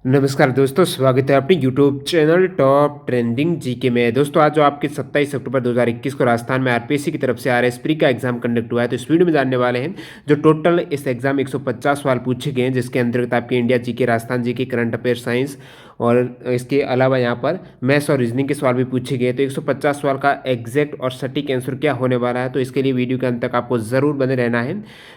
नमस्कार दोस्तों, स्वागत है अपने YouTube channel top trending GK में। दोस्तों आज जो आपके 27 अक्टूबर 2021 को राजस्थान में आरपीएससी की तरफ से आरएस प्री का एग्जाम कंडक्ट हुआ है। तो इस वीडियो में जानने वाले हैं जो टोटल इस एग्जाम में 150 सवाल पूछे गए हैं, जिसके अंतर्गत आपके India GK, Rajasthan GK, current affair, science और इसके अलावा यहाँ पर मैथ्स और रीजनिंग के सवाल भी पूछे गए। तो 150 सवाल का एग्जैक्ट और सटीक आंसर क्या होने वाला है, तो इसके लिए वीडियो के अंत तक आपको ज़रूर बने रहना है।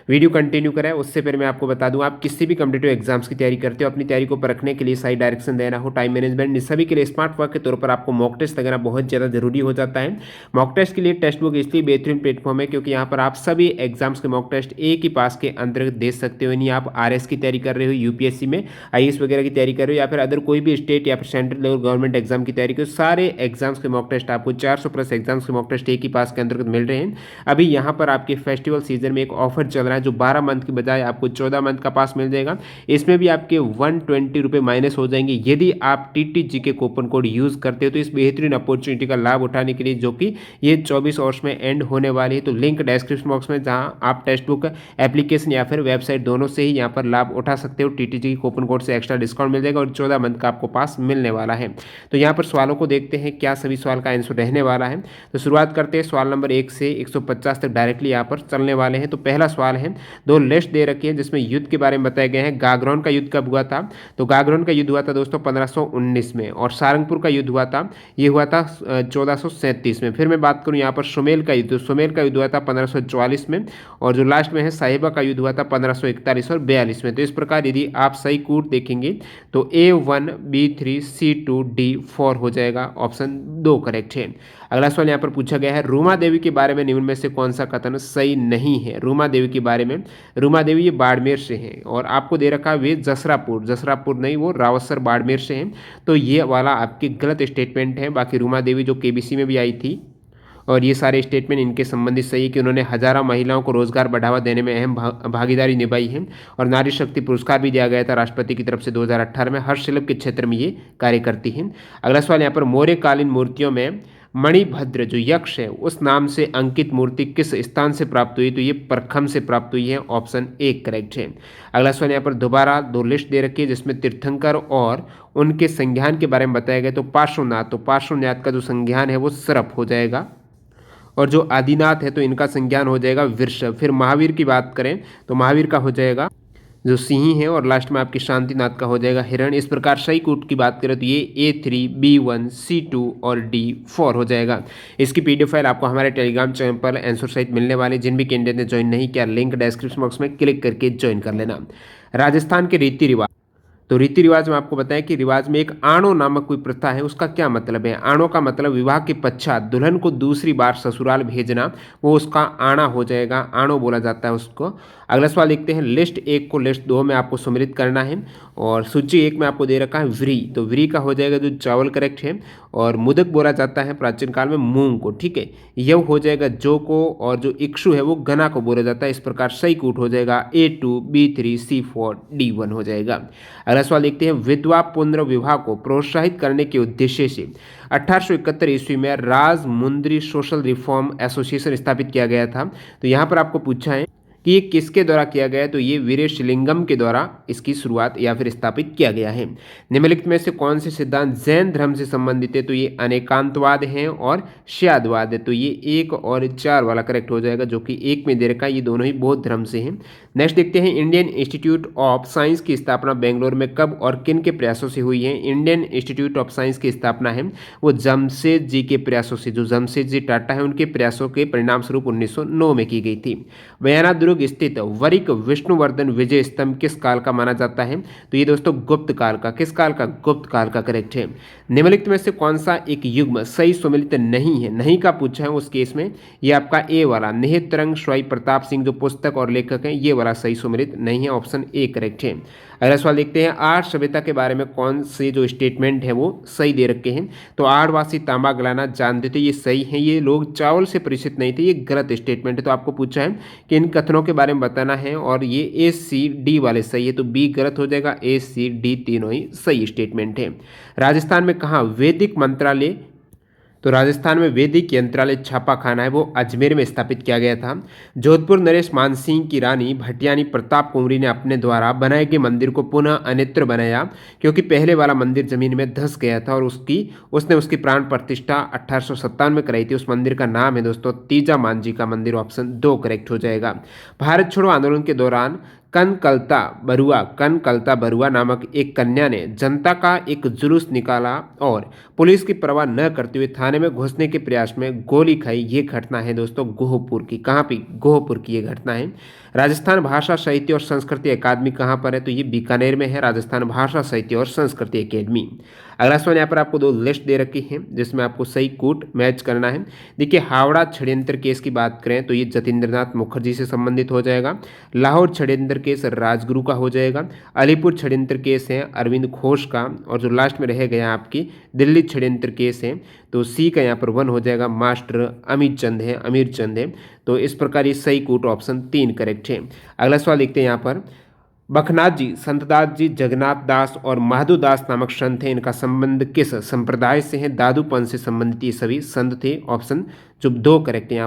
वीडियो कंटिन्यू करें उससे पहले मैं आपको बता दूं, आप किसी भी कॉम्पिटिटिव एग्जाम्स की तैयारी करते हो, अपनी तैयारी को परखने के लिए सही डायरेक्शन देना हो, टाइम मैनेजमेंट, इन सभी के लिए स्मार्ट वर्क के तौर पर आपको मॉक टेस्ट लगाना बहुत ज़्यादा जरूरी हो जाता है। मॉक टेस्ट के लिए टेस्ट बुक इसलिए बेहतरीन प्लेटफॉर्म है क्योंकि यहाँ पर आप सभी एग्जाम्स के मॉक टेस्ट एक ही पास के अंतर्गत दे सकते हो। यानी आप आरएस की तैयारी कर रहे हो, यूपीएससी में आईएएस वगैरह की तैयारी कर रहे हो, या फिर अदर कोई भी स्टेट या फिर सेंट्रल लेवल गवर्नमेंट एग्जाम की तैयारी करो, सारे एग्जाम्स के मॉक टेस्ट आपको 400 प्लस एग्जाम्स के मॉक टेस्ट एक ही पास के अंतर्गत मिल रहे हैं। अभी यहाँ पर आपके फेस्टिवल सीजन में एक ऑफर चल रहा है जो 12 मंथ की बजाय आपको 14 मंथ का पास मिल जाएगा। इसमें भी आपके 120 रुपये माइनस हो जाएंगे यदि आप टीटीजी के कूपन कोड यूज़ करते हो। तो इस बेहतरीन अपॉर्चुनिटी का लाभ उठाने के लिए, जो कि ये 24 आवर्स में एंड होने वाली है, तो लिंक डिस्क्रिप्शन बॉक्स में, जहां आप टेक्स्ट बुक एप्लीकेशन या फिर वेबसाइट दोनों से ही यहाँ पर लाभ उठा सकते हो। टीटीजी कूपन कोड से एक्स्ट्रा डिस्काउंट मिल जाएगा और 14 मंथ का आपको पास मिलने वाला है। तो यहाँ पर सवालों को देखते हैं क्या सभी सवाल का आंसर रहने वाला है। तो शुरुआत करते हैं सवाल नंबर 1 से 150 तक डायरेक्टली यहाँ पर चलने वाले हैं। तो पहला सवाल है, दो लिस्ट दे रखी है जिसमें युद्ध के बारे में बताए गए हैं। गागरोन का युद्ध कब हुआ था? तो गागरोन का युद्ध हुआ था दोस्तों 1519 में। और सारंगपुर का युद्ध हुआ था, ये हुआ था 1437 में। फिर मैं बात करूं यहाँ पर सुमेल का युद्ध, तो सुमेल का युद्ध हुआ था 1544 में। और जो लास्ट में है साहिबा का युद्ध हुआ था 1541 और 42 में। तो इस प्रकार यदि आप सही कूट देखेंगे तो A1 B3 C2 D4 हो जाएगा। ऑप्शन 2 करेक्ट है। अगला सवाल यहाँ पर पूछा गया है, रूमा देवी के बारे में निम्न में से कौन सा कथन सही नहीं है? रूमा देवी के बारे में, रूमा देवी ये बाड़मेर से हैं और आपको दे रखा है वे जसरापुर, जसरापुर नहीं, वो रावतसर बाड़मेर से हैं। तो ये वाला आपकी गलत स्टेटमेंट है। बाकी रूमा देवी जो केबीसी में भी आई थी, और ये सारे स्टेटमेंट इनके संबंधित सही है कि उन्होंने हजारों महिलाओं को रोजगार बढ़ावा देने में अहम भागीदारी निभाई है। और नारी शक्ति पुरस्कार भी दिया गया था राष्ट्रपति की तरफ से 2018 में। हस्तशिल्प के क्षेत्र में ये कार्य करती हैं। अगला सवाल यहाँ पर, मौर्यकालीन मूर्तियों में मणिभद्र जो यक्ष है उस नाम से अंकित मूर्ति किस स्थान से प्राप्त हुई? तो ये परखम से प्राप्त हुई है। ऑप्शन 1 करेक्ट है। अगला सवाल यहाँ पर दोबारा दो लिस्ट दे रखी है जिसमें तीर्थंकर और उनके संज्ञान के बारे में बताया गया। तो पार्श्वनाथ, तो पार्श्वनाथ का जो संज्ञान है वो सरप हो जाएगा। और जो आदिनाथ है तो इनका संज्ञान हो जाएगा वृषभ। फिर महावीर की बात करें तो महावीर का हो जाएगा जो सिंह है। और लास्ट में आपकी शांतिनाथ का हो जाएगा हिरण। इस प्रकार सही कूट की बात करें तो ये A3 B1 C2 और D4 हो जाएगा। इसकी PDF फाइल आपको हमारे टेलीग्राम चैनल पर आंसर सहित मिलने वाले। जिन भी कैंडिडेट ने ज्वाइन नहीं किया, लिंक डिस्क्रिप्शन बॉक्स में क्लिक करके ज्वाइन कर लेना। राजस्थान के रीति रिवाज, तो रीति रिवाज में आपको बताएं कि रिवाज में एक आणो नामक कोई प्रथा है, उसका क्या मतलब है? आणो का मतलब विवाह के पश्चात दुल्हन को दूसरी बार ससुराल भेजना, वो उसका आना हो जाएगा, आणो बोला जाता है उसको। अगला सवाल देखते हैं, लिस्ट 1 को लिस्ट 2 में आपको सम्मिलित करना है। और सूची 1 में आपको दे रखा है व्री, तो व्री का हो जाएगा जो चावल करेक्ट है। और मुदक बोला जाता है प्राचीन काल में मूंग को, ठीक है। यव हो जाएगा जो को, और जो इक्षु है वो गना को बोला जाता है। इस प्रकार सही कूट हो जाएगा A2 B3 C4 D1 हो जाएगा। अगला सवाल देखते हैं, विधवा पुनर्विवाह को प्रोत्साहित करने के उद्देश्य से 1871 ईस्वी में राजमुंद्री सोशल रिफॉर्म एसोसिएशन स्थापित किया गया था। तो यहाँ पर आपको पूछा है कि ये किसके द्वारा किया गया है? तो ये वीरेशलिंगम के द्वारा इसकी शुरुआत या फिर स्थापित किया गया है। निम्नलिखित में से कौन से सिद्धांत जैन धर्म से संबंधित है? तो ये अनेकांतवाद है और श्यादवाद है। तो ये 1 और 4 वाला करेक्ट हो जाएगा, जो कि 1 में दे रखा है। ये दोनों ही बौद्ध धर्म से हैं। नेक्स्ट देखते हैं, इंडियन इंस्टीट्यूट ऑफ साइंस की स्थापना बेंगलोर में कब और किन के प्रयासों से हुई है? इंडियन इंस्टीट्यूट ऑफ साइंस की स्थापना है वो जमशेद जी के प्रयासों से, जो जमशेद जी टाटा है उनके प्रयासों के परिणाम स्वरूप 1909 में की गई थी। वयना दुर्ग स्थित वरिक विष्णुवर्धन विजय स्तंभ किस काल का माना जाता है? तो ये दोस्तों गुप्त काल का। किस काल का? गुप्त काल का करेक्ट है। निम्नलिखित में से कौन सा एक युग्म सही सुमेलित नहीं है? नहीं का पूछा है उस केस में ये आपका ए वाला, निहित तरंग स्वाई प्रताप सिंह जो पुस्तक और लेखक हैं, ये वाला सही सुमेलित नहीं है। ऑप्शन ए करेक्ट है। अगला सवाल देखते हैं, आर्य सभ्यता के बारे में कौन से जो स्टेटमेंट है वो सही दे रखे हैं? तो आर्यवासी तांबा गलाना जानते थे, ये सही है। ये लोग चावल से परिचित नहीं थे, ये गलत स्टेटमेंट है। तो आपको पूछा है कि इन कथनों के बारे में बताना है, और ये A C D वाले सही है, तो बी गलत हो जाएगा। A C D तीनों ही सही स्टेटमेंट है। राजस्थान में कहाँ वैदिक मंत्रालय तो राजस्थान में वैदिक यंत्रालय छापा खाना है वो अजमेर में स्थापित किया गया था। जोधपुर नरेश मानसिंह की रानी भटियानी प्रताप कुंवरी ने अपने द्वारा बनाए गए मंदिर को पुनः अन्यत्र बनाया, क्योंकि पहले वाला मंदिर जमीन में धंस गया था और उसने उसकी प्राण प्रतिष्ठा 1857 में कराई थी। उस मंदिर का नाम है दोस्तों तीजा मांझी का मंदिर। ऑप्शन 2 करेक्ट हो जाएगा। भारत छोड़ो आंदोलन के दौरान कनकलता बरुआ नामक एक कन्या ने जनता का एक जुलूस निकाला और पुलिस की परवाह न करते हुए थाने में घुसने के प्रयास में गोली खाई। ये घटना है दोस्तों गोहपुर की। कहाँ पे? गोहपुर की ये घटना है। राजस्थान भाषा साहित्य और संस्कृति अकादमी कहाँ पर है? तो ये बीकानेर में है, राजस्थान भाषा साहित्य और संस्कृति अकेडमी। अगला सवाल यहाँ पर आपको 2 लिस्ट दे रखी है जिसमें आपको सही कूट मैच करना है। देखिए हावड़ा षड्यंत्र केस की बात करें तो ये जतेंद्रनाथ मुखर्जी से संबंधित हो जाएगा। लाहौर षड्यंत्र केस राजगुरु का हो जाएगा। अलीपुर षड्यंत्र केस है अरविंद घोष का। और जो लास्ट में रह गया आपकी दिल्ली षड्यंत्र केस है तो सी का यहाँ पर 1 हो जाएगा। मास्टर अमित चंद है, अमीर चंद है। तो इस प्रकार ये सही कूट ऑप्शन 3 करेक्ट है। अगला सवाल देखते हैं यहाँ पर। बखनाथ जी, संतदास जी, जगन्नाथ दास और माधु दास नामक संत हैं। इनका संबंध किस संप्रदाय से है? दादूपंथ से संबंधित ये सभी संत थे। ऑप्शन जो 2 करेक्ट है।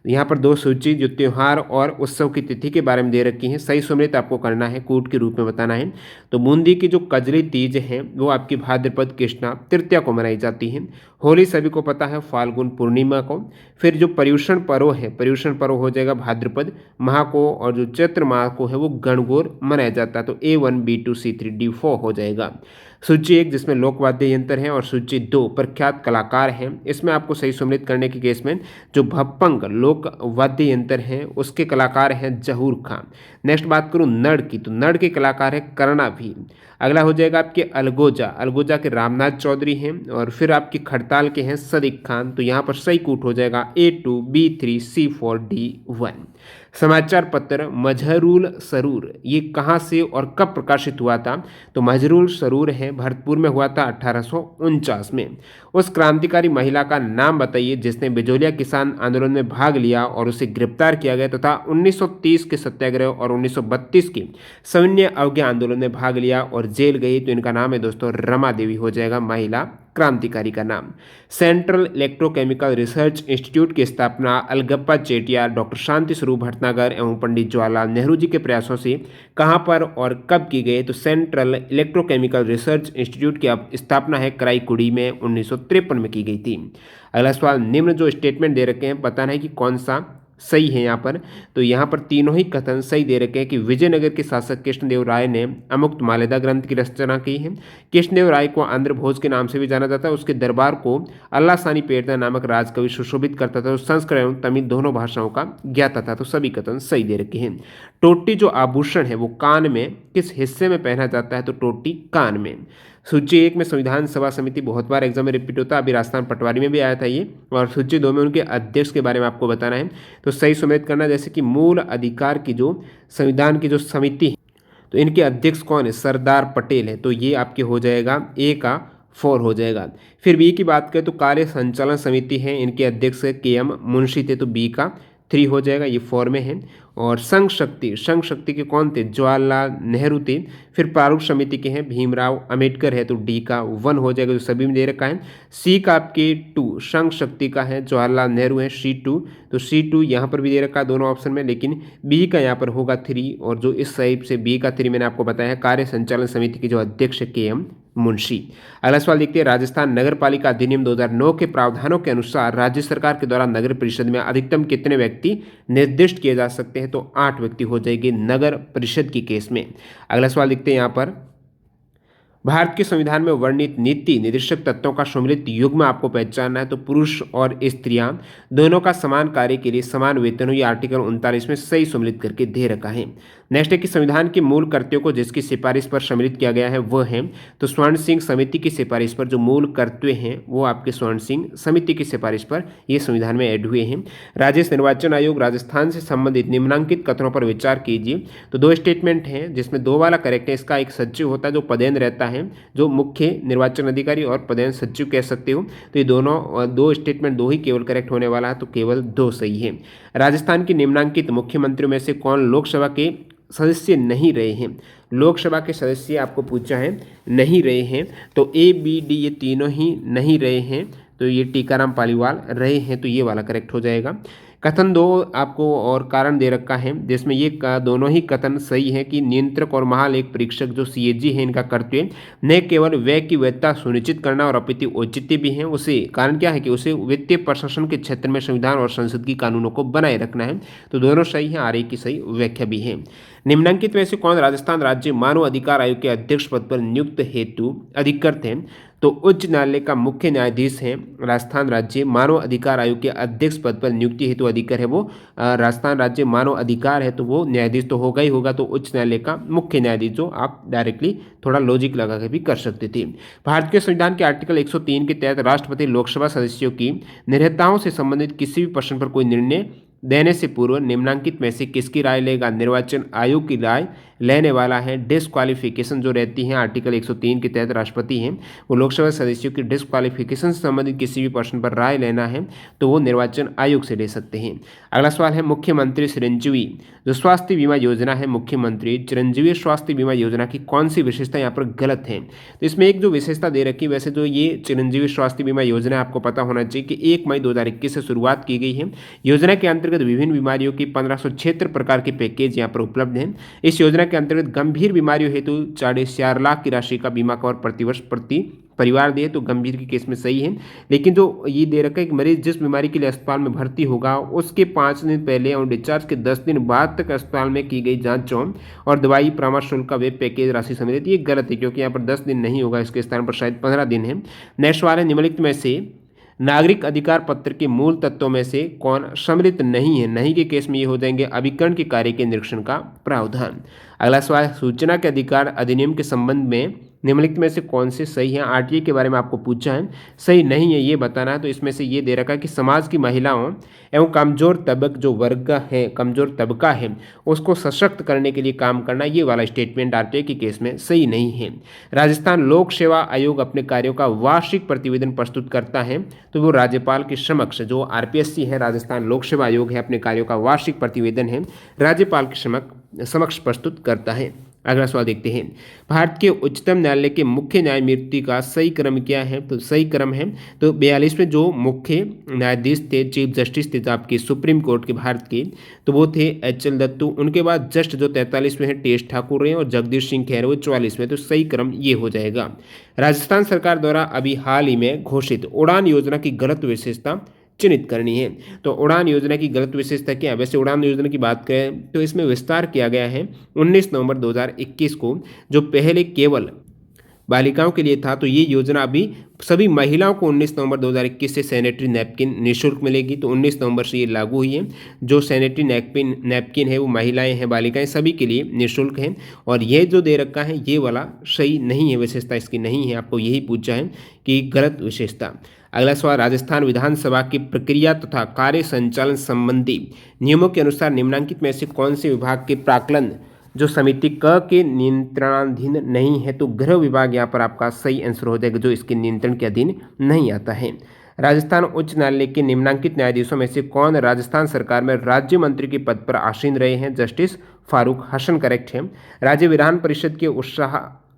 यहाँ पर 2 सूची जो त्योहार और उत्सव की तिथि के बारे में दे रखी है। सही सुमृत आपको करना है, कूट के रूप में बताना है। तो बूंदी की जो कजली तीज है वो आपकी भाद्रपद कृष्णा तृतीया को मनाई जाती है। होली सभी को पता है फाल्गुन पूर्णिमा को। फिर जो पर्युषण पर्व है, पर्युषण पर्व हो जाएगा भाद्रपद माह को। और जो चैत्र माह को है वो गणगौर मनाया जाता है। तो A1 B2 C3 D4 हो जाएगा। सूची 1 जिसमें लोकवाद्य यंत्र है और सूची 2 प्रख्यात कलाकार हैं। इसमें आपको सही सम्मिलित करने के केस में जो भप्पंग लोक वाद्य यंत्र हैं उसके कलाकार हैं जहूर खां। नेक्स्ट बात करूं नड़ की, तो नड़ के कलाकार है कर्णाभीर। अगला हो जाएगा आपके अलगोजा, अलगोजा के रामनाथ चौधरी हैं। और फिर आपकी खड़ताल के हैं सदिक खान। तो यहाँ पर सही कूट हो जाएगा A2 B3 C4 D1। समाचार पत्र मजहरूल सरूर ये कहाँ से और कब प्रकाशित हुआ था? तो मजहरूल सरूर है भरतपुर में हुआ था 1849 में। उस क्रांतिकारी महिला का नाम बताइए जिसने बिजोलिया किसान आंदोलन में भाग लिया और उसे गिरफ्तार किया गया तथा 1930 के सत्याग्रह और 1932 के सविनय अवज्ञा आंदोलन में भाग लिया और जेल गई। तो इनका नाम है दोस्तों रमा देवी हो जाएगा महिला क्रांतिकारी का नाम। सेंट्रल इलेक्ट्रोकेमिकल रिसर्च इंस्टीट्यूट की स्थापना अलगप्पा चेटिया, डॉक्टर शांति स्वरूप भटनागर एवं पंडित जवाहरलाल नेहरू जी के प्रयासों से कहां पर और कब की गई? तो सेंट्रल इलेक्ट्रोकेमिकल रिसर्च इंस्टीट्यूट की स्थापना है कराईकुड़ी में 1953 में की गई थी। अगला सवाल, निम्न जो स्टेटमेंट दे रखे हैं बताना है कि कौन सा सही है यहाँ पर। तो यहाँ पर तीनों ही कथन सही दे रखे हैं कि विजयनगर के शासक कृष्णदेव राय ने अमुक्त मालेदा ग्रंथ की रचना की है। कृष्णदेव राय को आंध्र भोज के नाम से भी जाना जाता है। उसके दरबार को अल्लासानी पेड़ना नामक राजकवि सुशोभित करता था। संस्कृत एवं तमिल दोनों भाषाओं का ज्ञाता था। तो सभी कथन सही दे रखे हैं। टोटी जो आभूषण है वो कान में किस हिस्से में पहना जाता है? तो टोटी कान में। सूची 1 में संविधान सभा समिति बहुत बार एग्जाम में रिपीट होता है, अभी राजस्थान पटवारी में भी आया था ये। और सूची 2 में उनके अध्यक्ष के बारे में आपको बताना है। तो सही सुमेलित करना, जैसे कि मूल अधिकार की जो संविधान की जो समिति है तो इनके अध्यक्ष कौन है? सरदार पटेल है। तो ये आपके हो जाएगा A का 4 हो जाएगा। फिर B की बात करें तो कार्य संचालन समिति है, इनके अध्यक्ष KM मुंशी थे। तो B का 3 हो जाएगा, ये 4 में है। और संघ शक्ति के कौन थे? जवाहरलाल नेहरू थे। फिर प्रारूप समिति के हैं भीमराव अंबेडकर है। तो D का 1 हो जाएगा, जो सभी में दे रखा है। C का आपके 2 संघ शक्ति का है, जवाहरलाल नेहरू है C2। तो C2 यहाँ पर भी दे रखा है दोनों ऑप्शन में, लेकिन B का यहाँ पर होगा 3। और जो इस साइड से B का 3 मैंने आपको बताया है कार्य संचालन समिति के जो अध्यक्ष KM मुंशी। अगला सवाल देखते हैं, राजस्थान नगर पालिका अधिनियम 2009 के प्रावधानों के अनुसार राज्य सरकार के द्वारा नगर परिषद में अधिकतम कितने व्यक्ति निर्दिष्ट किए जा सकते हैं? तो 8 व्यक्ति हो जाएंगे नगर परिषद की केस में। अगला सवाल देखते हैं यहाँ पर, भारत के संविधान में वर्णित नीति निर्देशक तत्वों का सम्मिलित युग्म आपको पहचानना है। तो पुरुष और स्त्रियां दोनों का समान कार्य के लिए समान वेतन हो, ये आर्टिकल 39 में सही सम्मिलित करके दे रखा है। नेक्स्ट है कि संविधान के मूल कर्तव्यों को जिसकी सिफारिश पर सम्मिलित किया गया है वह है तो स्वर्ण सिंह समिति की सिफारिश पर जो मूल कर्तव्य हैं वो आपके स्वर्ण सिंह समिति की सिफारिश पर ये संविधान में ऐड हुए हैं। राज्य निर्वाचन आयोग राजस्थान से संबंधित निम्नांकित कथनों पर विचार कीजिए। तो 2 स्टेटमेंट हैं जिसमें 2 वाला करेक्ट है। इसका एक सचिव होता है जो पदेन रहता है, जो मुख्य निर्वाचन अधिकारी और पदेन सचिव कह सकते हो। तो ये दोनों 2 स्टेटमेंट 2 ही केवल करेक्ट होने वाला है, तो केवल 2 सही है। राजस्थान के निम्नांकित मुख्यमंत्रियों में से कौन लोकसभा के सदस्य नहीं रहे हैं? लोकसभा के सदस्य आपको पूछा है नहीं रहे हैं। तो A B D ये तीनों ही नहीं रहे हैं। तो ये टीकाराम पालीवाल रहे हैं, तो ये वाला करेक्ट हो जाएगा। कथन 2 आपको और कारण दे रखा है, जिसमें ये दोनों ही कथन सही है कि नियंत्रक और महालेख परीक्षक जो सीएजी है, इनका कर्तव्य न केवल व्यय की वैधता सुनिश्चित करना और अपितु औचित्य भी है, उसे कारण क्या है कि उसे वित्तीय प्रशासन के क्षेत्र में संविधान और संसद की कानूनों को बनाए रखना है। तो दोनों सही है, आर की सही व्याख्या भी है। निम्नलिखित में से कौन राजस्थान राज्य मानव अधिकार आयोग के अध्यक्ष पद पर नियुक्त हेतु अधिकृत है? तो उच्च न्यायालय का मुख्य न्यायाधीश है राजस्थान राज्य मानव अधिकार आयोग के अध्यक्ष पद पर नियुक्ति हेतु अधिकार है वो राजस्थान राज्य मानव अधिकार है, तो वो न्यायाधीश तो होगा ही होगा, तो उच्च न्यायालय का मुख्य न्यायाधीश, जो आप डायरेक्टली थोड़ा लॉजिक लगा के भी कर सकते थे। भारतीय संविधान के आर्टिकल 103 के तहत राष्ट्रपति लोकसभा सदस्यों की निर्भरताओं से संबंधित किसी भी प्रश्न पर कोई निर्णय देने से पूर्व निम्नलिखित में से किसकी राय लेगा? निर्वाचन आयोग की राय लेने वाला है। डिस्क्वालिफिकेशन जो रहती है आर्टिकल 103 के तहत राष्ट्रपति हैं, वो लोकसभा सदस्यों की डिस्क्वालिफिकेशन से संबंधित किसी भी प्रश्न पर राय लेना है तो वो निर्वाचन आयोग से ले सकते हैं। अगला सवाल है मुख्यमंत्री चिरंजीवी जो स्वास्थ्य बीमा योजना है, मुख्यमंत्री चिरंजीवी स्वास्थ्य बीमा योजना की कौन सी विशेषता यहाँ पर गलत है? तो इसमें एक जो विशेषता दे रखी, वैसे जो ये चिरंजीवी स्वास्थ्य बीमा योजना आपको पता होना चाहिए कि 1 मई 2021 से शुरुआत की गई है। योजना के अंतर्गत विभिन्न बीमारियों की 1576 प्रकार के पैकेज यहाँ पर उपलब्ध हैं। इस योजना के अंतर्गत गंभीर बीमारियों हेतु 4.5 लाख की राशि का बीमा कवर प्रतिवर्ष प्रति परिवार दिए, तो गंभीर के केस में सही है। लेकिन जो ये दे रखा है कि मरीज जिस बीमारी के लिए अस्पताल में भर्ती होगा उसके 5 दिन पहले और डिस्चार्ज के 10 दिन बाद तक अस्पताल में की गई जांचों और दवाई परामर्श शुल्क का वे पैकेज राशि सम्मिलित, ये गलत है क्योंकि यहाँ पर 10 दिन नहीं होगा, इसके स्थान पर शायद 15 दिन है। नेक्स्ट सवाल है निम्नलिखित में से नागरिक अधिकार पत्र के मूल तत्वों में से कौन सम्मिलित नहीं है? नहीं के केस में ये हो जाएंगे अभिकरण के कार्य के निरीक्षण का प्रावधान। अगला सवाल सूचना के अधिकार अधिनियम के संबंध में निम्नलिखित में से कौन से सही है? आरटीआई के बारे में आपको पूछा है, सही नहीं है ये बताना है। तो इसमें से ये दे रखा है कि समाज की महिलाओं एवं कमजोर कमजोर तबका है उसको सशक्त करने के लिए काम करना, ये वाला स्टेटमेंट आरटीआई के केस में सही नहीं है। राजस्थान लोक सेवा आयोग अपने कार्यों का वार्षिक प्रतिवेदन प्रस्तुत करता है, तो वो राज्यपाल के समक्ष, जो आरपीएससी है राजस्थान लोक सेवा आयोग है, अपने कार्यों का वार्षिक प्रतिवेदन है राज्यपाल के समक्ष प्रस्तुत करता है। अगला सवाल देखते हैं, भारत के उच्चतम न्यायालय के मुख्य न्यायमूर्ति का सही क्रम क्या है? तो सही क्रम है तो 42वें जो मुख्य न्यायाधीश थे, चीफ जस्टिस थे आपके सुप्रीम कोर्ट के भारत के, तो वो थे एच.एल. दत्तू। उनके बाद जस्ट जो 43वें हैं टेस ठाकुर हैं और जगदीश सिंह खैर वो 44वें, तो सही क्रम ये हो जाएगा। राजस्थान सरकार द्वारा अभी हाल ही में घोषित उड़ान योजना की गलत विशेषता चिन्हित करनी है। तो उड़ान योजना की गलत विशेषता क्या है? वैसे उड़ान योजना की बात करें तो इसमें विस्तार किया गया है 19 नवंबर 2021 को, जो पहले केवल बालिकाओं के लिए था, तो ये योजना अभी सभी महिलाओं को 19 नवंबर 2021 से सैनिटरी नैपकिन निःशुल्क मिलेगी। तो 19 नवंबर से ये लागू हुई है। जो सैनिटरी नैपकिन है वो महिलाएं हैं, बालिकाएं सभी के लिए निःशुल्क है। और ये जो दे रखा है ये वाला सही नहीं है, विशेषता इसकी नहीं है, आपको यही पूछा है कि गलत विशेषता। अगला सवाल, राजस्थान विधानसभा की प्रक्रिया तथा कार्य संचालन संबंधी नियमों के अनुसार निम्नलिखित में से कौन से विभाग के प्राक्कलन जो समिति क के नियंत्रणाधीन नहीं है? तो गृह विभाग यहाँ पर आपका सही आंसर हो जाएगा, जो इसके नियंत्रण के अधीन नहीं आता है। राजस्थान उच्च न्यायालय के निम्नांकित न्यायाधीशों में से कौन राजस्थान सरकार में राज्य मंत्री के पद पर आसीन रहे हैं? जस्टिस फारूक हसन करेक्ट है। राज्य विधान परिषद के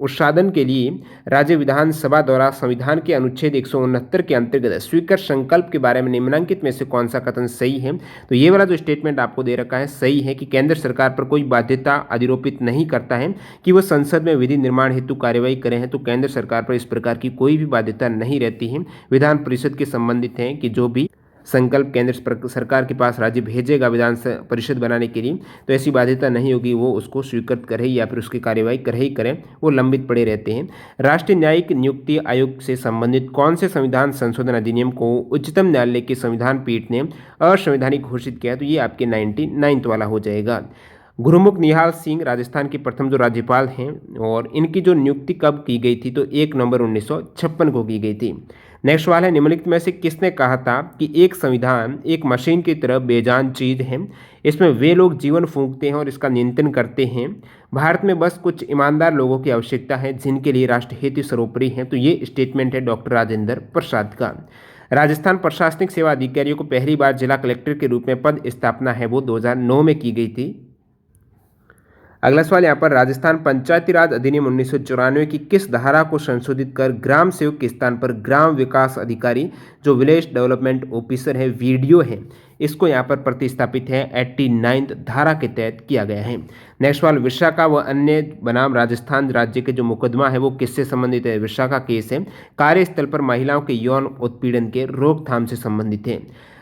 उत्साधन के लिए राज्य विधानसभा द्वारा संविधान के अनुच्छेद 169 के अंतर्गत स्वीकृत संकल्प के बारे में निम्नलिखित में से कौन सा कथन सही है? तो ये वाला जो स्टेटमेंट आपको दे रखा है सही है कि केंद्र सरकार पर कोई बाध्यता अधिरोपित नहीं करता है कि वह संसद में विधि निर्माण हेतु कार्यवाही करें हैं। तो केंद्र सरकार पर इस प्रकार की कोई भी बाध्यता नहीं रहती है। विधान परिषद के संबंधित हैं कि जो भी संकल्प केंद्र सरकार के पास राज्य भेजेगा विधान परिषद बनाने के लिए, तो ऐसी बाध्यता नहीं होगी, वो उसको स्वीकृत करे या फिर उसकी कार्यवाही करे ही करें, वो लंबित पड़े रहते हैं। राष्ट्रीय न्यायिक नियुक्ति आयोग से संबंधित कौन से संविधान संशोधन अधिनियम को उच्चतम न्यायालय की संविधान पीठ ने असंवैधानिक घोषित किया? तो ये आपके 99 वाला हो जाएगा। गुरुमुख निहाल सिंह राजस्थान के प्रथम जो राज्यपाल हैं और इनकी जो नियुक्ति कब की गई थी? तो 1 नवंबर 1956 को की गई थी। नेक्स्ट सवाल है, निम्नलिखित में से किसने कहा था कि एक संविधान एक मशीन की तरह बेजान चीज़ है, इसमें वे लोग जीवन फूंकते हैं और इसका नियंत्रण करते हैं। भारत में बस कुछ ईमानदार लोगों की आवश्यकता है जिनके लिए राष्ट्रहित सर्वोपरि है। तो ये स्टेटमेंट है डॉक्टर राजेंद्र प्रसाद का। राजस्थान प्रशासनिक सेवा अधिकारियों को पहली बार जिला कलेक्टर के रूप में पद स्थापना है वो 2009 में की गई थी। अगला सवाल यहाँ पर राजस्थान पंचायती राज अधिनियम 1994 की किस धारा को संशोधित कर ग्राम सेवक के स्थान पर ग्राम विकास अधिकारी जो विलेज डेवलपमेंट ऑफिसर है वीडियो है इसको यहाँ पर प्रतिस्थापित है 89 धारा के तहत किया गया है। नेक्स्ट सवाल विशाखा व अन्य बनाम राजस्थान राज्य के जो मुकदमा है वो किससे संबंधित है। विशाखा केस है कार्यस्थल पर महिलाओं के यौन उत्पीड़न के रोकथाम से संबंधित है।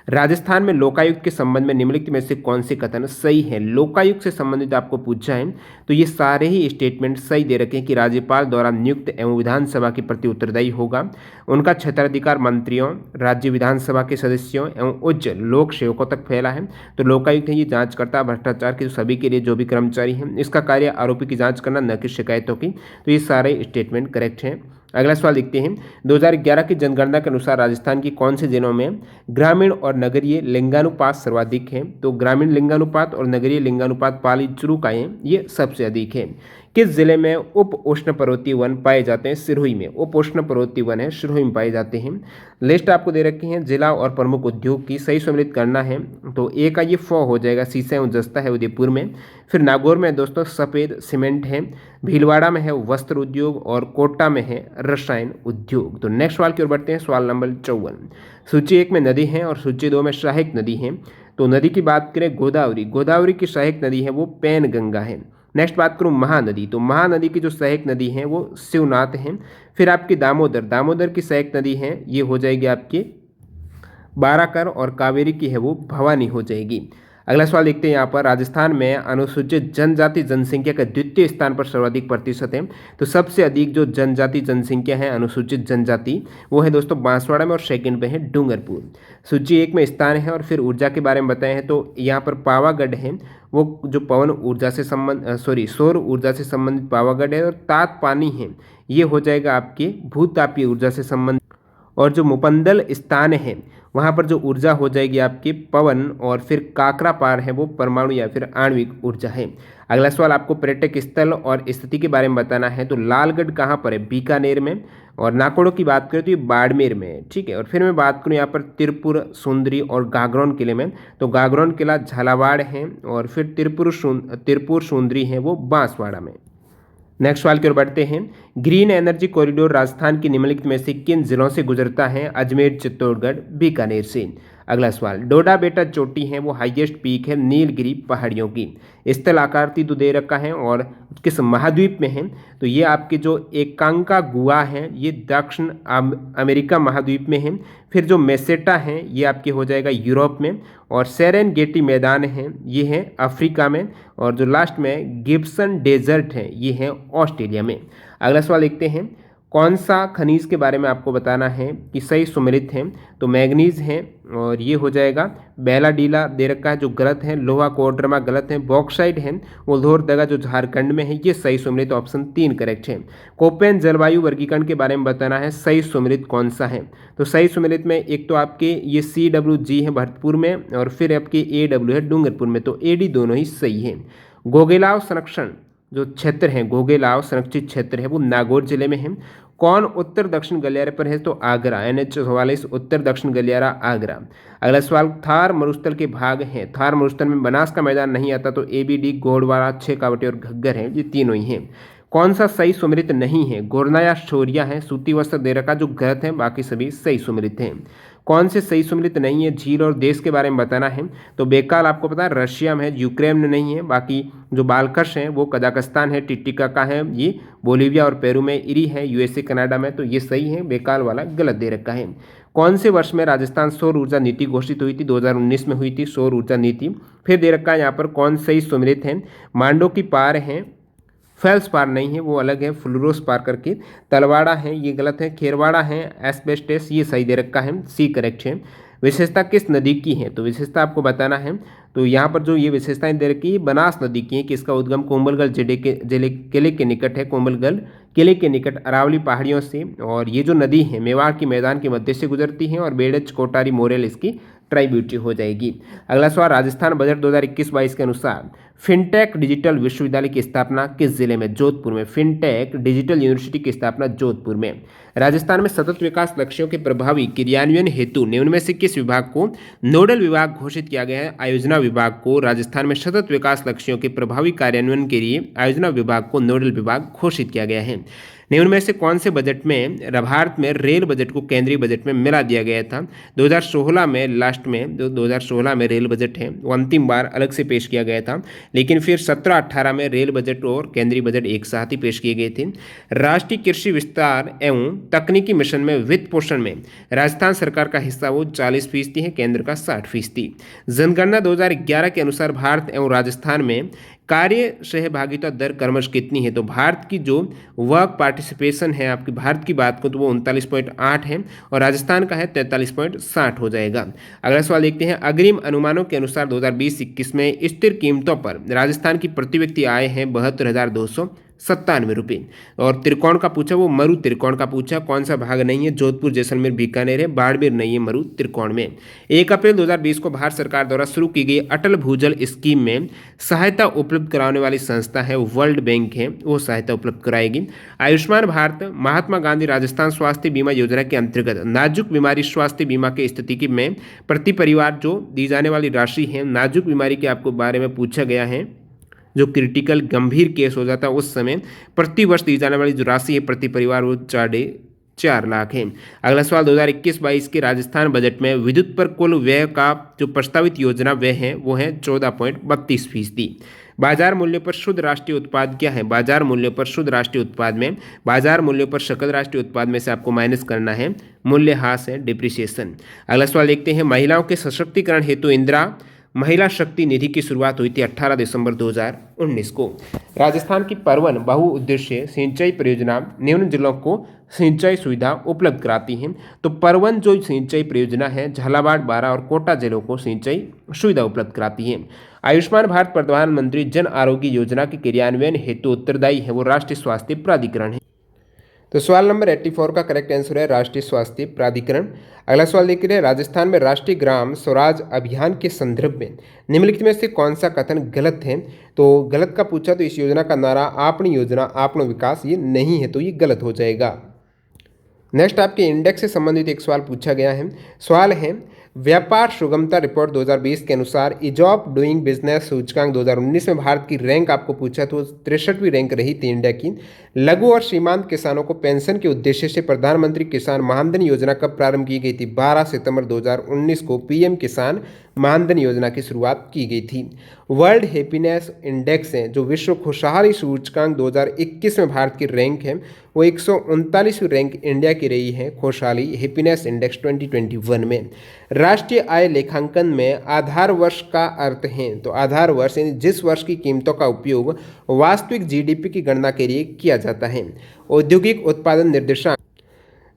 राजस्थान में लोकायुक्त के संबंध में निम्नलिखित में से कौन से कथन सही है। लोकायुक्त से संबंधित आपको पूछा है तो ये सारे ही स्टेटमेंट सही दे रखे हैं कि राज्यपाल द्वारा नियुक्त एवं विधानसभा के प्रति उत्तरदायी होगा, उनका क्षेत्राधिकार मंत्रियों राज्य विधानसभा के सदस्यों एवं उच्च लोक सेवकों तक फैला है। तो लोकायुक्त है ये जांच करता है भ्रष्टाचार के सभी के लिए जो भी कर्मचारी हैं, इसका कार्य आरोपी की जांच करना न कि शिकायतों की। तो ये सारे स्टेटमेंट करेक्ट हैं। अगला सवाल देखते हैं 2011 की जनगणना के अनुसार राजस्थान की कौन से जिलों में ग्रामीण और नगरीय लिंगानुपात सर्वाधिक है। तो ग्रामीण लिंगानुपात और नगरीय लिंगानुपात पाली चुरुकाएँ ये सबसे अधिक है। किस जिले में उप उष्ण पर्वतीय वन पाए जाते हैं। सिरोही में उप उष्ण पर्वतीय वन है, सिरोही में पाए जाते हैं। लिस्ट आपको दे रखी है जिला और प्रमुख उद्योग की, सही सम्मिलित करना है तो ए का ये फ हो जाएगा, शीशा एवं जस्ता है उदयपुर में। फिर नागौर में दोस्तों सफ़ेद सीमेंट है, भीलवाड़ा में है वस्त्र उद्योग और कोटा में है रसायन उद्योग। तो नेक्स्ट सवाल की ओर बढ़ते हैं। सवाल नंबर 54 सूची 1 में नदी है और सूची 2 में सहायक नदी है। तो नदी की बात करें गोदावरी, गोदावरी की सहायक नदी है वो पैन गंगा है। नेक्स्ट बात करूँ महानदी, तो महानदी की जो सहायक नदी है वो शिवनाथ है। फिर आपकी दामोदर, दामोदर की सहायक नदी है ये हो जाएगी आपकी बाराकर और कावेरी की है वो भवानी हो जाएगी। अगला सवाल देखते हैं यहाँ पर राजस्थान में अनुसूचित जनजाति जनसंख्या का द्वितीय स्थान पर सर्वाधिक प्रतिशत है। तो सबसे अधिक जो जनजाति जनसंख्या है अनुसूचित जनजाति वो है दोस्तों बांसवाड़ा में और सेकंड पे है डूंगरपुर। सूची 1 में स्थान है। और फिर ऊर्जा के बारे में बताए हैं तो यहाँ पर पावागढ़ है वो जो पवन ऊर्जा से सौर ऊर्जा से संबंधित पावागढ़ है। और तात पानी है ये हो जाएगा आपके भूतापीय ऊर्जा से संबंधित। और जो मुपंदल स्थान है वहाँ पर जो ऊर्जा हो जाएगी आपकी पवन। और फिर काकरा पार है वो परमाणु या फिर आणविक ऊर्जा है। अगला सवाल आपको पर्यटक स्थल और स्थिति के बारे में बताना है। तो लालगढ़ कहाँ पर है, बीकानेर में। और नाकोड़ों की बात करें तो ये बाड़मेर में है, ठीक है। और फिर मैं बात करूँ यहाँ पर तिरपुर सुंदरी और गागरोन किले में, तो गागरोन किला झालावाड़ है। और फिर तिरपुर सुंदरी है वो बांसवाड़ा में। नेक्स्ट सवाल की ओर बढ़ते हैं। ग्रीन एनर्जी कॉरिडोर राजस्थान के निम्नलिखित में से किन जिलों से गुजरता है। अजमेर, चित्तौड़गढ़, बीकानेर से। अगला सवाल डोडा बेटा चोटी है वो हाईएस्ट पीक है नीलगिरी पहाड़ियों की। स्थल आकृति तो दे रखा है और किस महाद्वीप में है। तो ये आपके जो एकांका गुआ है ये दक्षिण अमेरिका महाद्वीप में है। फिर जो मेसेटा है ये आपके हो जाएगा यूरोप में। और सेरेनगेटी मैदान है ये है अफ्रीका में। और जो लास्ट में गिब्सन डेजर्ट है ये है ऑस्ट्रेलिया में। अगला सवाल देखते हैं कौन सा खनिज के बारे में आपको बताना है कि सही सुमेलित है। तो मैग्नीज है और ये हो जाएगा बेलाडीला दे रखा है जो गलत है। लोहा कोडरमा गलत है। बॉक्साइड है वो लोहरदगा जो झारखंड में है ये सही सुमेलित, ऑप्शन 3 करेक्ट है। कोपेन जलवायु वर्गीकरण के बारे में बताना है सही सुमेलित कौन सा है। तो सही सुमेलित में एक तो आपके ये CWG है भरतपुर में और फिर आपके AW है डूंगरपुर में। तो AD दोनों ही सही है। गोगेलाव संरक्षण जो क्षेत्र है गोगेलाव संरक्षित क्षेत्र है वो नागौर जिले में है। कौन उत्तर दक्षिण गलियारे पर है तो आगरा, NH44 उत्तर दक्षिण गलियारा आगरा। अगला सवाल थार मरुस्थल के भाग हैं। थार मरुस्थल में बनास का मैदान नहीं आता तो ABD गोड़वाड़ा, 6 कावटी और घग्गर है ये तीनों ही हैं। कौन सा सही सुमेलित नहीं है। गोरना या शौर्या है। सूती वस्त्र दे रखा जो गलत है, बाकी सभी सही सुमेलित हैं। कौन से सही सुमेलित नहीं है। झील और देश के बारे में बताना है। तो बेकाल आपको पता है रशिया में है, यूक्रेन में नहीं है। बाकी जो बालकश हैं वो कजाकिस्तान है, टिटिकाका है ये बोलीविया और पेरू में, इरी है USA कनाडा में। तो ये सही है, बेकाल वाला गलत दे रखा है। कौन से वर्ष में राजस्थान सौर ऊर्जा नीति घोषित हुई थी। 2019 में हुई थी सौर ऊर्जा नीति। फिर दे रखा है यहाँ पर कौन सही सुमेलित है। मांडो की पार है, फेल्स पार नहीं है वो अलग है, फ्लोरोस पार करके। तलवाड़ा है ये गलत है। खेरवाड़ा है, एस्बेस्टस ये सही दे रखा है, C करेक्ट है। विशेषता किस नदी की है। तो विशेषता आपको बताना है। तो यहाँ पर जो ये विशेषताएं दे रखी है बनास नदी की है कि इसका उद्गम कोंबलगढ़ जिले किले के निकट है। कोंबलगढ़ किले के निकट अरावली पहाड़ियों से। और ये जो नदी है मेवाड़ के मैदान के मध्य से गुजरती है और बेड़च कोटारी मोरेल इसकी ट्राइब्यूटी हो जाएगी। अगला सवाल, राजस्थान बजट 2021-22 के अनुसार फिनटेक डिजिटल विश्वविद्यालय की स्थापना किस जिले में? जोधपुर में। फिनटेक डिजिटल यूनिवर्सिटी की स्थापना जोधपुर में। राजस्थान में सतत विकास लक्ष्यों के प्रभावी क्रियान्वयन हेतु निम्न में से किस विभाग को नोडल विभाग घोषित किया गया है? आयोजना विभाग को राजस्थान में सतत विकास लक्ष्यों के प्रभावी कार्यान्वयन के लिए आयोजना विभाग को नोडल विभाग घोषित किया गया है। निम्न में से कौन से बजट में भारत में रेल बजट को केंद्रीय बजट में मिला दिया गया था? 2016 में लास्ट में जो 2016 में रेल बजट है वो अंतिम बार अलग से पेश किया गया था, लेकिन फिर 17-18 में रेल बजट और केंद्रीय बजट एक साथ ही पेश किए गए थे। राष्ट्रीय कृषि विस्तार एवं तकनीकी मिशन में वित्त पोषण में राजस्थान सरकार का हिस्सा वो 40% है, केंद्र का 60%। जनगणना 2011 के अनुसार भारत एवं राजस्थान में कार्य सहभागिता दर क्रमश कितनी है? तो भारत की जो वर्क पार्टिसिपेशन है, आपकी भारत की बात को, तो वो 39.8 है और राजस्थान का है 43.60 हो जाएगा। अगला सवाल देखते हैं, अग्रिम अनुमानों के अनुसार 2020-21 में स्थिर कीमतों पर राजस्थान की प्रति व्यक्ति आय है 72,297 रुपये। और त्रिकोण का पूछा, वो मरु त्रिकोण का पूछा, कौन सा भाग नहीं है? जोधपुर, जैसलमेर, बीकानेर है, बाड़मेर नहीं है मरु त्रिकोण में। 1 अप्रैल 2020 को भारत सरकार द्वारा शुरू की गई अटल भूजल स्कीम में सहायता उपलब्ध कराने वाली संस्था है वर्ल्ड बैंक है, वो सहायता उपलब्ध कराएगी। आयुष्मान भारत महात्मा गांधी राजस्थान स्वास्थ्य बीमा योजना के अंतर्गत नाजुक बीमारी स्वास्थ्य बीमा के स्थिति में प्रति परिवार जो दी जाने वाली राशि है, नाजुक बीमारी के आपको बारे में पूछा गया है, जो क्रिटिकल गंभीर केस हो जाता है उस समय प्रति वर्ष दी जाने वाली जो राशि है प्रति परिवार वो 4.5 लाख है। अगला सवाल, 2021-22 के राजस्थान बजट में विद्युत पर कुल व्यय का जो प्रस्तावित योजना व्यय है वो है 14.32%। बाजार मूल्य पर शुद्ध राष्ट्रीय उत्पाद क्या है? बाजार मूल्य पर शुद्ध राष्ट्रीय उत्पाद में बाजार मूल्य पर सकल राष्ट्रीय उत्पाद में से आपको माइनस करना है मूल्यह्रास है, डिप्रिसिएशन। अगला सवाल देखते हैं, महिलाओं के सशक्तिकरण हेतु इंदिरा महिला शक्ति निधि की शुरुआत हुई थी 18 दिसंबर 2019 को। राजस्थान की परवन बहुउद्देश्य सिंचाई परियोजना निम्न जिलों को सिंचाई सुविधा उपलब्ध कराती है। तो परवन जो सिंचाई परियोजना है झालावाड़, बारां और कोटा जिलों को सिंचाई सुविधा उपलब्ध कराती है। आयुष्मान भारत प्रधानमंत्री जन आरोग्य योजना के क्रियान्वयन हेतु उत्तरदायी है वो राष्ट्रीय स्वास्थ्य प्राधिकरण है। तो सवाल नंबर 84 का करेक्ट आंसर है राष्ट्रीय स्वास्थ्य प्राधिकरण। अगला सवाल देख रहे हैं, राजस्थान में राष्ट्रीय ग्राम स्वराज अभियान के संदर्भ में निम्नलिखित में से कौन सा कथन गलत है? तो गलत का पूछा तो इस योजना का नारा आपनी योजना आपनो विकास ये नहीं है, तो ये गलत हो जाएगा। नेक्स्ट आपके इंडेक्स से संबंधित एक सवाल पूछा गया है। सवाल है, व्यापार सुगमता रिपोर्ट 2020 के अनुसार ईज ऑफ डूइंग बिजनेस सूचकांक 2019 में भारत की रैंक आपको पूछा तो 63वीं रैंक रही थी इंडिया की। लघु और सीमांत किसानों को पेंशन के उद्देश्य से प्रधानमंत्री किसान मानधन योजना कब प्रारंभ की गई थी? 12 सितंबर 2019 को पीएम किसान मानधन योजना की शुरुआत की गई थी। वर्ल्ड हैप्पीनेस इंडेक्स है जो विश्व खुशहाली सूचकांक 2021 में भारत की रैंक है वो 139वीं रैंक इंडिया की रही है खुशहाली हैप्पीनेस इंडेक्स 2021 में। राष्ट्रीय आय लेखांकन में आधार वर्ष का अर्थ है, तो आधार वर्ष यानी जिस वर्ष की कीमतों का उपयोग वास्तविक जीडीपी की गणना के लिए किया जाता है। औद्योगिक उत्पादन निर्देशांक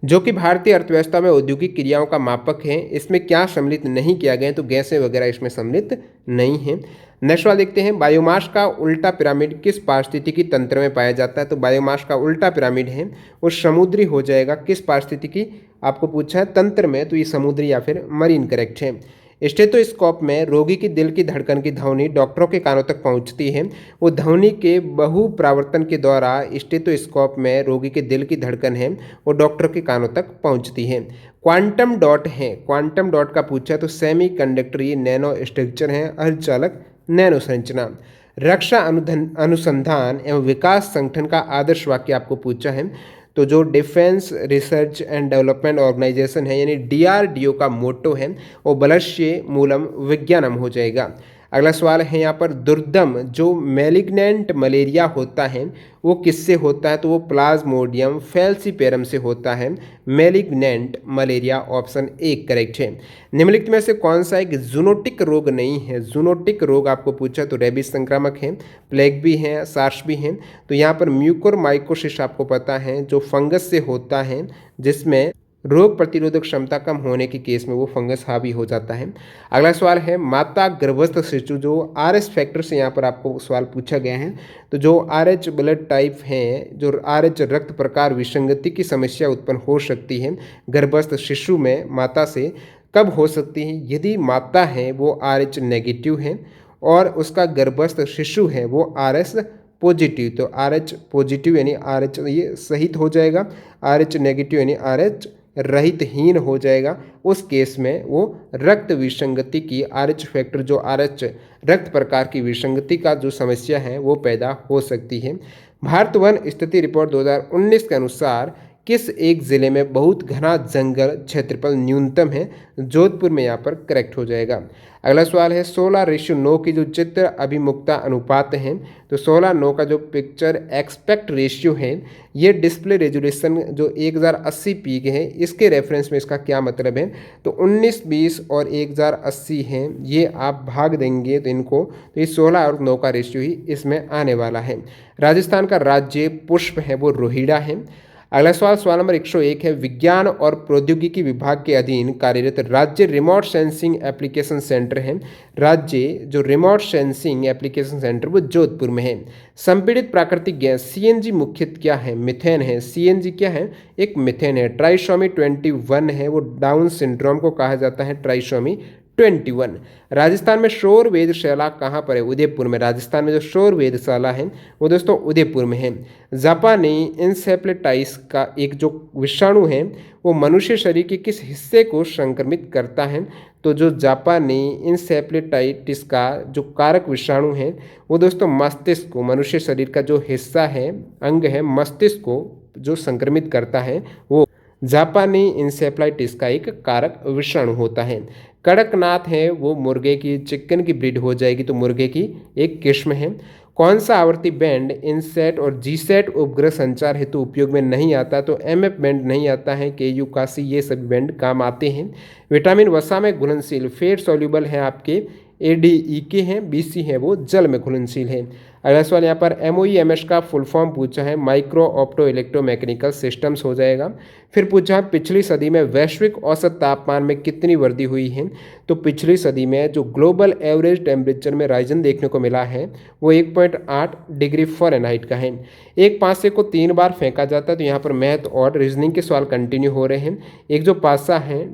जो कि भारतीय अर्थव्यवस्था में औद्योगिक क्रियाओं का मापक है, इसमें क्या सम्मिलित नहीं किया गया है? तो गैसें वगैरह इसमें सम्मिलित नहीं है। नेक्स्ट वाला देखते हैं, बायोमास का उल्टा पिरामिड किस पारिस्थितिकी तंत्र में पाया जाता है? तो बायोमास का उल्टा पिरामिड है वो समुद्री हो जाएगा। किस पारिस्थितिकी आपको पूछा है तंत्र में, तो ये समुद्री या फिर मरीन करेक्ट है। स्टेथोस्कोप में रोगी की दिल की धड़कन की ध्वनि डॉक्टरों के कानों तक पहुंचती है। वो ध्वनि के बहुप्रावर्तन के द्वारा स्टेथोस्कोप में रोगी के दिल की धड़कन है वो डॉक्टर के कानों तक पहुंचती है। क्वांटम डॉट है, क्वांटम डॉट का पूछा तो सेमी कंडक्टर ये नैनो स्ट्रक्चर है, अर्धचालक नैनो संरचना। रक्षा अनुसंधान एवं विकास संगठन का आदर्श वाक्य आपको पूछा है तो जो defence research and development organisation है यानी डीआरडीओ का मोटो है वो बलस्य मूलम विज्ञानम हो जाएगा। अगला सवाल है यहाँ पर, दुर्दम जो मैलिग्नेंट मलेरिया होता है वो किससे होता है? तो वो प्लाज्मोडियम फैल्सीपेरम से होता है मैलिग्नेंट मलेरिया, ऑप्शन 1 करेक्ट है। निम्नलिखित में से कौन सा एक जूनोटिक रोग नहीं है? जूनोटिक रोग आपको पूछा तो रेबीज संक्रामक है, प्लेग भी है, सार्स भी है। तो यहाँ पर म्यूकोरमाइकोसिस आपको पता है जो फंगस से होता है जिसमें रोग प्रतिरोधक क्षमता कम होने के केस में वो फंगस हावी हो जाता है। अगला सवाल है, माता गर्भस्थ शिशु जो आरएच फैक्टर से यहाँ पर आपको सवाल पूछा गया है तो जो आरएच ब्लड टाइप है, जो आरएच रक्त प्रकार विसंगति की समस्या उत्पन्न हो सकती है गर्भस्थ शिशु में माता से, कब हो सकती है? यदि माता है वो RH नेगेटिव है और उसका गर्भस्थ शिशु है वो RS पॉजिटिव, तो RH पॉजिटिव यानी RH ये सहित हो जाएगा, RH नेगेटिव यानी RH रहितहीन हो जाएगा। उस केस में वो रक्त विसंगति की RH फैक्टर जो RH रक्त प्रकार की विसंगति का जो समस्या है वो पैदा हो सकती है। भारत वन स्थिति रिपोर्ट 2019 के अनुसार किस एक ज़िले में बहुत घना जंगल क्षेत्रफल न्यूनतम है? जोधपुर में यहाँ पर करेक्ट हो जाएगा। अगला सवाल है 16:9 की जो चित्र अभिमुखता अनुपात है, तो 16:9 का जो पिक्चर एक्सपेक्ट रेशियो है ये डिस्प्ले रेजोल्यूशन जो 1080 पी के है, इसके रेफरेंस में इसका क्या मतलब है? तो 1920 और 1080 है, ये आप भाग देंगे तो इनको, तो ये 16 और 9 का रेशियो ही इसमें आने वाला है। राजस्थान का राज्य पुष्प है वो रोहिड़ा है। अगला सवाल सवाल नंबर 101 है विज्ञान और प्रौद्योगिकी विभाग के अधीन कार्यरत राज्य रिमोट सेंसिंग एप्लीकेशन सेंटर है। राज्य जो रिमोट सेंसिंग एप्लीकेशन सेंटर वो जोधपुर में है। संपीड़ित प्राकृतिक गैस CNG मुख्यतः क्या है? मिथेन है। CNG क्या है? एक मिथेन है। ट्राइसोमी 21 है वो डाउन सिंड्रोम को कहा जाता है ट्राइसोमी 21। राजस्थान में शोर वेधशाला कहाँ पर है? उदयपुर में। राजस्थान में जो शोर वेधशाला है वो दोस्तों उदयपुर में है। जापानी इंसेफ्लाइटिस का एक जो विषाणु है वो मनुष्य शरीर के किस हिस्से को संक्रमित करता है? तो जो जापानी इंसेफ्लाइटिस का जो कारक विषाणु है वो दोस्तों मस्तिष्क को, मनुष्य शरीर का जो हिस्सा है, अंग है, मस्तिष्क को जो संक्रमित करता है वो जापानी इंसेफ्लाइटिस का एक कारक विषाणु होता है। कड़कनाथ है वो मुर्गे की, चिकन की ब्रीड हो जाएगी, तो मुर्गे की एक किस्म है। कौन सा आवर्ती बैंड इनसेट और जीसेट उपग्रह संचार हेतु उपयोग में नहीं आता? तो MF बैंड नहीं आता है, KU काशी ये सभी बैंड काम आते हैं। विटामिन वसा में घुलनशील फेट सॉल्यूबल है आपके ADEK हैं, BC है वो जल में घुलनशील है। अगला सवाल यहाँ पर MOEMS का फुल फॉर्म पूछा है, माइक्रो ऑप्टो इलेक्ट्रोमैकेनिकल सिस्टम्स हो जाएगा। फिर पूछा पिछली सदी में वैश्विक औसत तापमान में कितनी वृद्धि हुई है? तो पिछली सदी में जो ग्लोबल एवरेज टेम्परेचर में राइजन देखने को मिला है वो 1.8 डिग्री फ़ारेनहाइट का है। एक पासे को 3 बार फेंका जाता है, तो यहाँ पर मैथ और रीजनिंग के सवाल कंटिन्यू हो रहे हैं। एक जो पासा है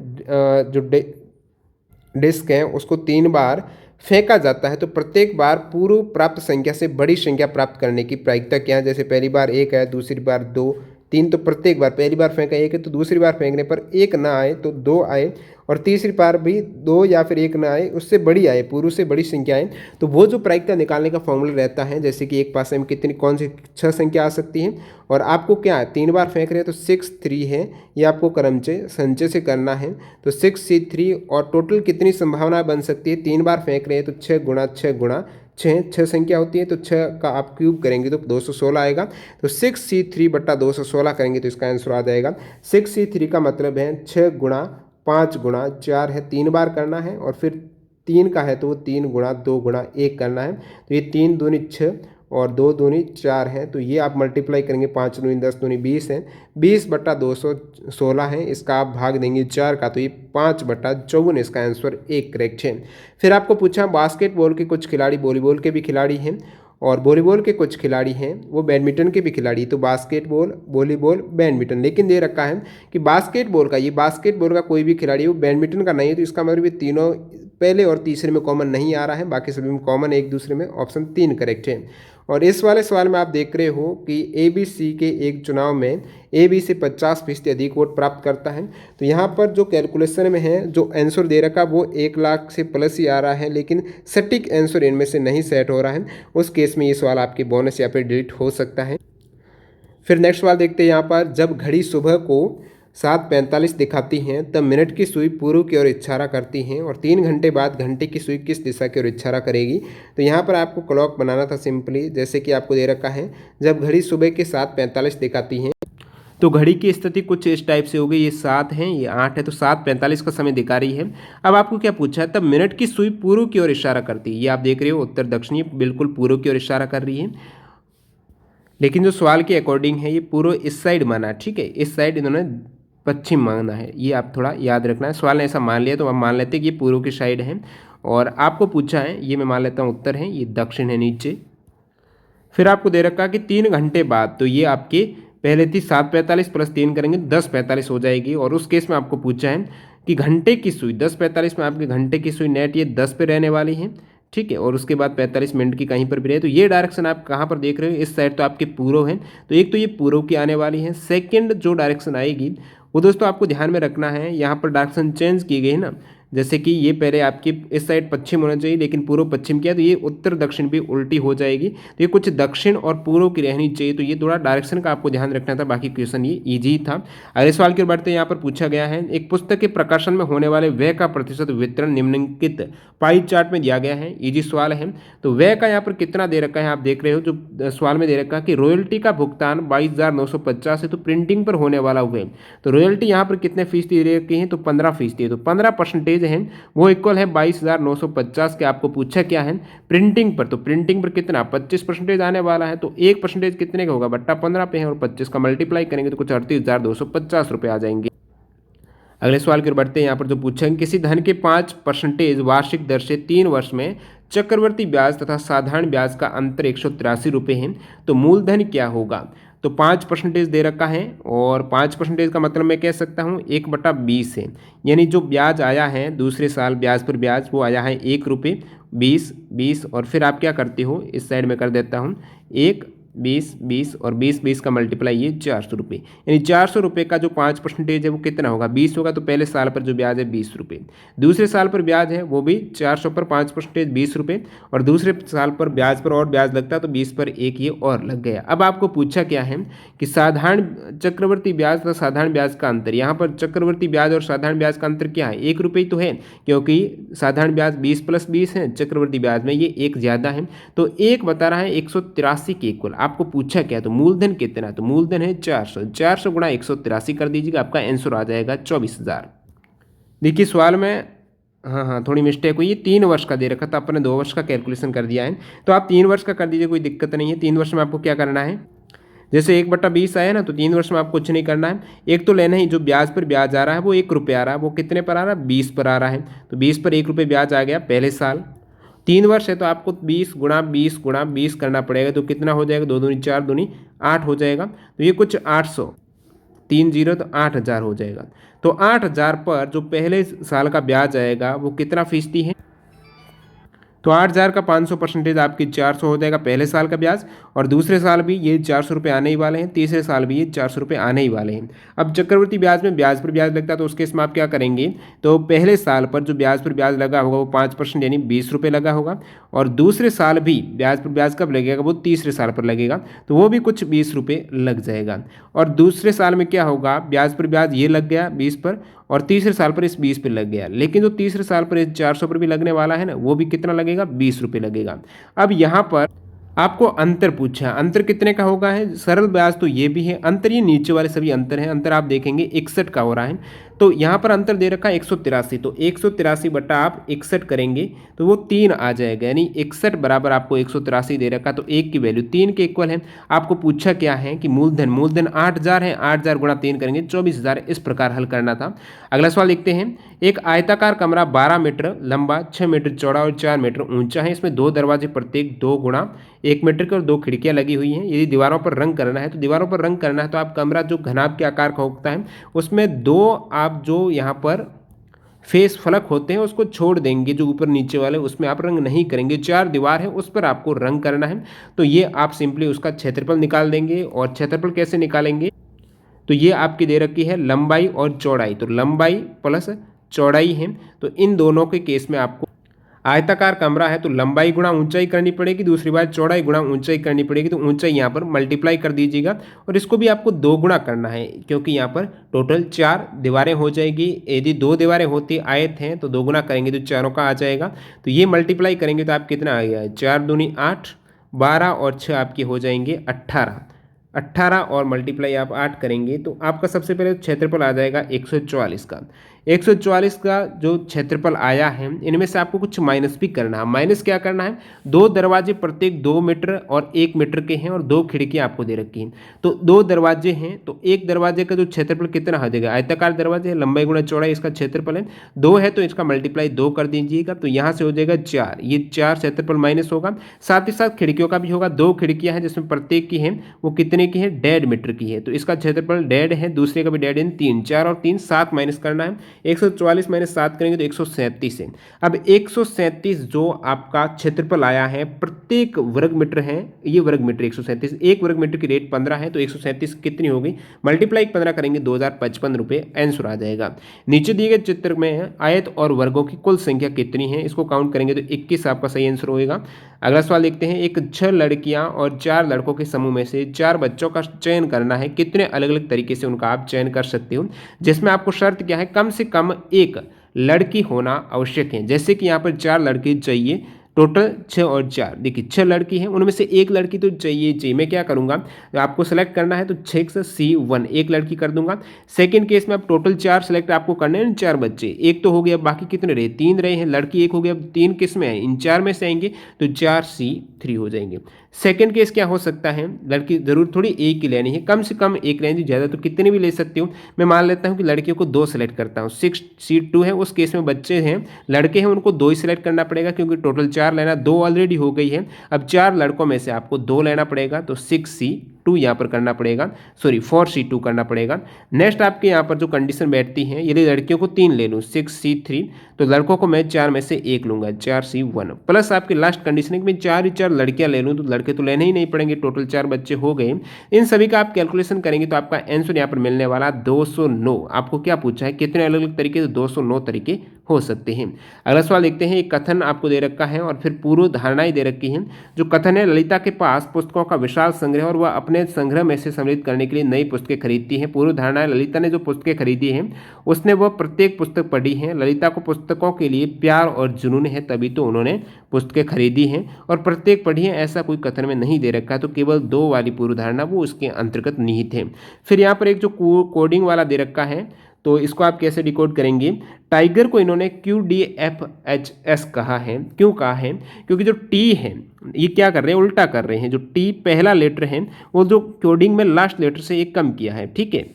जो डिस्क है उसको 3 बार फेंका जाता है, तो प्रत्येक बार पूर्व प्राप्त संख्या से बड़ी संख्या प्राप्त करने की प्रायिकता क्या है? जैसे पहली बार 1 है, दूसरी बार 2, 3, तो प्रत्येक बार पहली बार फेंका 1 है तो दूसरी बार फेंकने पर 1 ना आए तो 2 आए, और तीसरी बार भी 2 या फिर 1 ना आए, उससे बड़ी आए, पूर्व से बड़ी संख्या आए, तो वो जो प्रायिकता निकालने का फॉर्मूला रहता है, जैसे कि एक पासे में कितनी कौन सी 6 संख्या आ सकती है, और आपको क्या है 3 बार फेंक रहे हैं तो 6 3 है, ये आपको क्रमचय संचय से करना है, तो 6 से 3, और टोटल कितनी संभावना बन सकती है? 3 बार फेंक रहे हैं तो 6 गुणा 6 गुणा 6 संख्या होती है, तो 6 का आप क्यूब करेंगे तो 216 आएगा, तो 6C3/216 करेंगे तो इसका आंसर आ जाएगा। 6C3 का मतलब है 6 गुणा 5 गुणा 4 है, 3 बार करना है, और फिर 3 का है तो वो 3 गुणा 2 गुणा 1 करना है, तो ये 3 दूनी 6 और 2 दूनी 4 है, तो ये आप मल्टीप्लाई करेंगे, 5 दूनी 10 दूनी 20 है, 20/216 है, इसका आप भाग देंगे 4 का, तो ये 5/54 इसका आंसर 1 करेक्ट है। फिर आपको पूछा बास्केटबॉल के कुछ खिलाड़ी वॉलीबॉल के भी खिलाड़ी हैं, और वॉलीबॉल के कुछ खिलाड़ी हैं वो बैडमिंटन के भी खिलाड़ी, तो बास्केटबॉल, वॉलीबॉल, बैडमिंटन, लेकिन दे रखा है कि बास्केटबॉल का कोई भी खिलाड़ी वो बैडमिंटन का नहीं है, तो इसका मतलब ये तीनों पहले और तीसरे में कॉमन नहीं आ रहा है, बाकी सभी में कॉमन एक दूसरे में, ऑप्शन 3 करेक्ट है। और इस वाले सवाल में आप देख रहे हो कि ABC के एक चुनाव में AB से 50% अधिक वोट प्राप्त करता है, तो यहाँ पर जो कैलकुलेशन में है जो आंसर दे रखा वो 1 लाख से प्लस ही आ रहा है, लेकिन सटीक आंसर इनमें से नहीं सेट हो रहा है, उस केस में ये सवाल आपके बोनस या फिर डिलीट हो सकता है। फिर नेक्स्ट सवाल देखते हैं यहाँ पर, जब घड़ी सुबह को 7:45 दिखाती हैं तब मिनट की सुई पूर्व की ओर इशारा करती हैं, और 3 घंटे बाद घंटे की सुई किस दिशा की ओर इशारा करेगी? तो यहाँ पर आपको क्लॉक बनाना था सिंपली, जैसे कि आपको दे रखा है जब घड़ी सुबह के 7:45 दिखाती हैं तो घड़ी की स्थिति कुछ इस टाइप से होगी, ये 7 है, ये 8 है, तो 7:45 का समय दिखा रही है। अब आपको क्या पूछा है? तब मिनट की सुई पूर्व की ओर इशारा करती है, ये आप देख रहे हो उत्तर दक्षिणी बिल्कुल पूर्व की ओर इशारा कर रही है, लेकिन जो सवाल के अकॉर्डिंग है ये पूर्व इस साइड माना, ठीक है, इस साइड इन्होंने पश्चिम माना है, ये आप थोड़ा याद रखना है। सवाल ने ऐसा मान लिया तो हम मान लेते हैं कि ये पूर्व की साइड है, और आपको पूछा है ये मैं मान लेता हूँ उत्तर है, ये दक्षिण है नीचे। फिर आपको दे रखा कि 3 घंटे बाद, तो ये आपके पहले थी 7:45 + 3 करेंगे 10:45 हो जाएगी, और उस केस में आपको पूछा है कि घंटे की सुई 10:45 में आपके घंटे की सुई नेट ये 10 पे रहने वाली है, ठीक है, और उसके बाद 45 मिनट की कहीं पर भी रहे। तो ये डायरेक्शन आप कहाँ पर देख रहे हो, इस साइड तो आपके पूर्व है, तो एक तो ये पूर्व की आने वाली है। सेकंड जो डायरेक्शन आएगी वो दोस्तों आपको ध्यान में रखना है, यहाँ पर डायरेक्शन चेंज की गई है ना, जैसे कि ये पहले आपकी इस साइड पश्चिम होना चाहिए लेकिन पूर्व पश्चिम किया तो ये उत्तर दक्षिण भी उल्टी हो जाएगी, तो ये कुछ दक्षिण और पूर्व की रहनी चाहिए। तो ये थोड़ा डायरेक्शन का आपको ध्यान रखना था, बाकी क्वेश्चन ये ईजी था। अगले सवाल की ओर बढ़ते हैं। यहाँ पर पूछा गया है, एक पुस्तक के प्रकाशन में होने वाले व्यय का प्रतिशत वितरण निम्नलिखित पाई चार्ट में दिया गया है। ईजी सवाल है। तो व्यय का यहाँ पर कितना दे रखा है, आप देख रहे हो जो सवाल में दे रखा है कि रॉयल्टी का भुगतान 22,950 है, तो प्रिंटिंग पर होने वाला हुए, तो रॉयल्टी यहाँ पर कितने फीसदी दे रखी है, तो 15% है, तो 15% है वो इक्वल है 22,950 के। आपको पूछा क्या है प्रिंटिंग पर, तो प्रिंटिंग पर कितना 25% आने वाला है, तो 1% कितने का होगा, बट्टा 15 पे है और 25 का मल्टीप्लाई करेंगे तो कुछ 38,250 रुपये आ जाएंगे। अगले सवाल की ओर बढ़ते हैं। यहाँ पर जो पूछा है, किसी धन के 5% वार्षिक दर से 3 वर्ष में चक्रवर्ती ब्याज तथा साधारण ब्याज का अंतर 183 रुपये है, तो मूलधन क्या होगा। तो 5% दे रखा है और 5% का मतलब मैं कह सकता हूँ 1/20 है, यानी जो ब्याज आया है दूसरे साल ब्याज पर ब्याज वो आया है 1 रुपये 20 और फिर आप क्या करते हो, इस साइड में कर देता हूँ 1 20 और 20 का मल्टीप्लाई ये 400 रुपये, यानी 400 रुपये का जो 5% है वो कितना होगा 20 होगा। तो पहले साल पर जो ब्याज है 20 रुपये, दूसरे साल पर ब्याज है वो भी 400 पर 5% 20 रुपये, और दूसरे साल पर ब्याज पर और ब्याज लगता है तो 20 पर एक ये और लग गया। अब आपको पूछा क्या है कि साधारण चक्रवर्ती ब्याज तथा साधारण ब्याज का अंतर, यहाँ पर चक्रवर्ती ब्याज और साधारण ब्याज का अंतर क्या है, 1 रुपये तो है, क्योंकि साधारण ब्याज 20 + 20 है, चक्रवर्ती ब्याज में ये 1 ज़्यादा है, तो 1 बता रहा है 183 के इक्वल। आपको पूछा क्या, तो मूलधन कितना है, तो मूलधन है 400 गुणा 183 कर दीजिएगा, आपका आंसर आ जाएगा 24,000। देखिए सवाल में हाँ थोड़ी मिस्टेक हुई है, 3 वर्ष का दे रखा था, अपने 2 वर्ष का कैलकुलेशन कर दिया है, तो आप 3 वर्ष का कर दीजिए, कोई दिक्कत नहीं है। 3 वर्ष में आपको क्या करना है, जैसे 1/20 आया ना, तो 3 वर्ष में आपको कुछ नहीं करना है, एक तो लेना ही जो ब्याज पर ब्याज आ रहा है वो 1 रुपये आ रहा है, वो कितने पर आ रहा है 20 पर आ रहा है, तो 20 पर 1 रुपये ब्याज आ गया पहले साल। 3 वर्ष है तो आपको 20 गुणा 20 करना पड़ेगा, तो कितना हो जाएगा, 2 दूनी 4 दूनी 8 हो जाएगा, तो ये कुछ 800 3 0 तो 8,000 हो जाएगा। तो 8,000 पर जो पहले साल का ब्याज आएगा वो कितना फीसदी है, तो 8,000 का 500% आपकी 400 हो जाएगा पहले साल का ब्याज, और दूसरे साल भी ये 400 रुपये आने ही वाले हैं, तीसरे साल भी ये 400 रुपये आने ही वाले हैं। अब चक्रवर्ती ब्याज में ब्याज पर ब्याज लगता है, तो उसके इसमें आप क्या करेंगे, तो पहले साल पर जो ब्याज पर ब्याज लगा होगा वो 5% यानी 20 रुपये लगा होगा, और दूसरे साल भी ब्याज पर ब्याज कब लगेगा, वो तीसरे साल पर लगेगा, तो वो भी कुछ 20 रुपये लग जाएगा। और दूसरे साल में क्या होगा, ब्याज पर ब्याज ये लग गया 20 पर, और तीसरे साल पर इस 20 पे लग गया, लेकिन जो तीसरे साल पर इस 400 पर भी लगने वाला है ना, वो भी कितना लगेगा 20 रुपये लगेगा। अब यहाँ पर आपको अंतर पूछा, अंतर कितने का होगा है, सरल ब्याज तो ये भी है, अंतर ये नीचे वाले सभी अंतर हैं, अंतर आप देखेंगे 61 का हो रहा है, तो यहाँ पर अंतर दे रखा है 183, तो 183 बटा आप 61 करेंगे तो वो 3 आ जाएगा, यानी 61 बराबर आपको 183 दे रखा, तो 1 की वैल्यू 3 के इक्वल है। आपको पूछा क्या है कि मूलधन 8,000 है, 8,000 गुणा 3 करेंगे 24,000, इस प्रकार हल करना था। अगला सवाल देखते हैं। एक आयताकार कमरा 12 मीटर लंबा, 6 मीटर चौड़ा और 4 मीटर ऊंचा है, इसमें 2 दरवाजे प्रत्येक 2 गुणा 1 मीटर के और 2 खिड़कियां लगी हुई हैं। यदि दीवारों पर रंग करना है, तो दीवारों पर रंग करना है तो आप कमरा जो घनाभ के आकार का होता है उसमें 2 आप जो यहाँ पर फेस फलक होते हैं उसको छोड़ देंगे, जो ऊपर नीचे वाले उसमें आप रंग नहीं करेंगे, 4 दीवार है उस पर आपको रंग करना है, तो ये आप सिंपली उसका क्षेत्रफल निकाल देंगे। और क्षेत्रफल कैसे निकालेंगे, तो ये आपकी दे रखी है लंबाई और चौड़ाई, तो लंबाई प्लस चौड़ाई है, तो इन दोनों के केस में आपको आयताकार कमरा है तो लंबाई गुणा ऊंचाई करनी पड़ेगी, दूसरी बात चौड़ाई गुणा ऊंचाई करनी पड़ेगी, तो ऊंचाई यहाँ पर मल्टीप्लाई कर दीजिएगा, और इसको भी आपको 2 गुणा करना है, क्योंकि यहाँ पर टोटल 4 दीवारें हो जाएगी। यदि 2 दीवारें होती आयत हैं तो 2 गुणा करेंगे तो चारों का आ जाएगा, तो ये मल्टीप्लाई करेंगे तो आप कितना आ गया, 4 दूनी 8, 12 और 6 आपके हो जाएंगे 18 और मल्टीप्लाई आप 8 करेंगे तो आपका सबसे पहले क्षेत्रफल आ जाएगा 144 का। 144 का जो क्षेत्रफल आया है, इनमें से आपको कुछ माइनस भी करना है। माइनस क्या करना है, 2 दरवाजे प्रत्येक 2 मीटर और 1 मीटर के हैं, और 2 खिड़कियां आपको दे रखी हैं, तो 2 दरवाजे हैं, तो एक दरवाजे का जो क्षेत्रफल कितना आ जाएगा, आयताकार दरवाजे है, लंबाई गुणा चौड़ाई इसका क्षेत्रफल है 2 है, तो इसका मल्टीप्लाई 2 कर दीजिएगा, तो यहाँ से हो जाएगा 4, ये 4 क्षेत्रफल माइनस होगा। साथ ही साथ खिड़कियों का भी होगा, 2 खिड़कियाँ हैं जिसमें प्रत्येक की है वो कितने की है, 1.5 मीटर की है, तो इसका क्षेत्रफल 1.5 है, दूसरे का भी 1.5 है, 3, 4 और 3 7 माइनस करना है, 144 माइनस 7 करेंगे तो 137 है। अब 137 जो आपका क्षेत्रफल आया है प्रत्येक वर्ग मीटर है, ये वर्ग मीटर 137, एक वर्ग मीटर की रेट 15 है, तो 137 कितनी हो गई, मल्टीप्लाई 15 करेंगे 2055 रुपये आंसर आ जाएगा। नीचे दिए गए चित्र में आयत और वर्गों की कुल संख्या कितनी है, इसको काउंट करेंगे तो 21 आपका सही आंसर होगा। अगला सवाल देखते हैं, एक 6 लड़कियां और 4 लड़कों के समूह में से 4 बच्चों का चयन करना है, कितने अलग अलग तरीके से उनका आप चयन कर सकते हो, जिसमें आपको शर्त क्या है, कम से कम एक लड़की होना आवश्यक है। जैसे कि यहाँ पर 4 लड़के चाहिए, टोटल 6 और 4, देखिए 6 लड़की हैं, उनमें से एक लड़की तो चाहिए। मैं क्या करूँगा, आपको सेलेक्ट करना है तो 6C1 एक लड़की कर दूंगा। सेकंड केस में आप टोटल 4 सेलेक्ट आपको करने हैं, 4 बच्चे, एक तो हो गया, बाकी कितने रहे, 3 रहे हैं, लड़की एक हो गया, अब 3 किस में है, इन 4 में से आएंगे तो 4C3 हो जाएंगे। सेकंड केस क्या हो सकता है, लड़की जरूर थोड़ी एक ही लेनी है, कम से कम एक लेनी, ज़्यादा तो कितने भी ले सकती हूँ। मैं मान लेता हूँ कि लड़कियों को 2 सेलेक्ट करता हूँ, 6C2 है, उस केस में बच्चे हैं, लड़के हैं, उनको 2 ही सेलेक्ट करना पड़ेगा क्योंकि टोटल 4 लेना, 2 ऑलरेडी हो गई है। अब 4 लड़कों में से आपको 2 लेना पड़ेगा, तो 6C2 यहाँ पर करना पड़ेगा, सॉरी 4C2 करना पड़ेगा। नेक्स्ट आपके यहाँ पर जो कंडीशन बैठती है, यदि लड़कियों को 3 ले लूँ 6C3, तो लड़कों को मैं 4 में से 1 लूँगा 4C1, प्लस आपकी लास्ट कंडीशन है कि मैं 4 ही 4 लड़कियाँ ले लूँ, तो लड़के तो लेने ही नहीं पड़ेंगे, टोटल 4 बच्चे हो गए। इन सभी का आप कैलकुलेशन करेंगे तो आपका आंसर यहाँ पर मिलने वाला 209। आपको क्या पूछा है, कितने अलग अलग तरीके से, 209 तरीके हो सकते हैं। अगला सवाल देखते हैं, एक कथन आपको दे रखा है और फिर पूर्व धारणाएं दे रखी हैं। जो कथन है, ललिता के पास पुस्तकों का विशाल संग्रह और वह अपने संग्रह में से सम्मिलित करने के लिए नई पुस्तकें खरीदती है। पूर्व धारणा है, ललिता ने जो पुस्तकें खरीदी हैं उसने वह प्रत्येक पुस्तक पढ़ी है। ललिता को पुस्तकों के लिए प्यार और जुनून है, तभी तो उन्होंने पुस्तकें खरीदी हैं और प्रत्येक पढ़ी है, ऐसा कोई कथन में नहीं दे रखा है, तो केवल 2 वाली पूर्व धारणा वो उसके अंतर्गत निहित है। फिर यहाँ पर एक जो कोडिंग वाला दे रखा है, तो इसको आप कैसे डिकोड करेंगे। टाइगर को इन्होंने QDFHS कहा है, क्यों कहा है, क्योंकि जो टी है ये क्या कर रहे हैं, उल्टा कर रहे हैं, जो टी पहला लेटर है वो जो कोडिंग में लास्ट लेटर से एक कम किया है, ठीक है,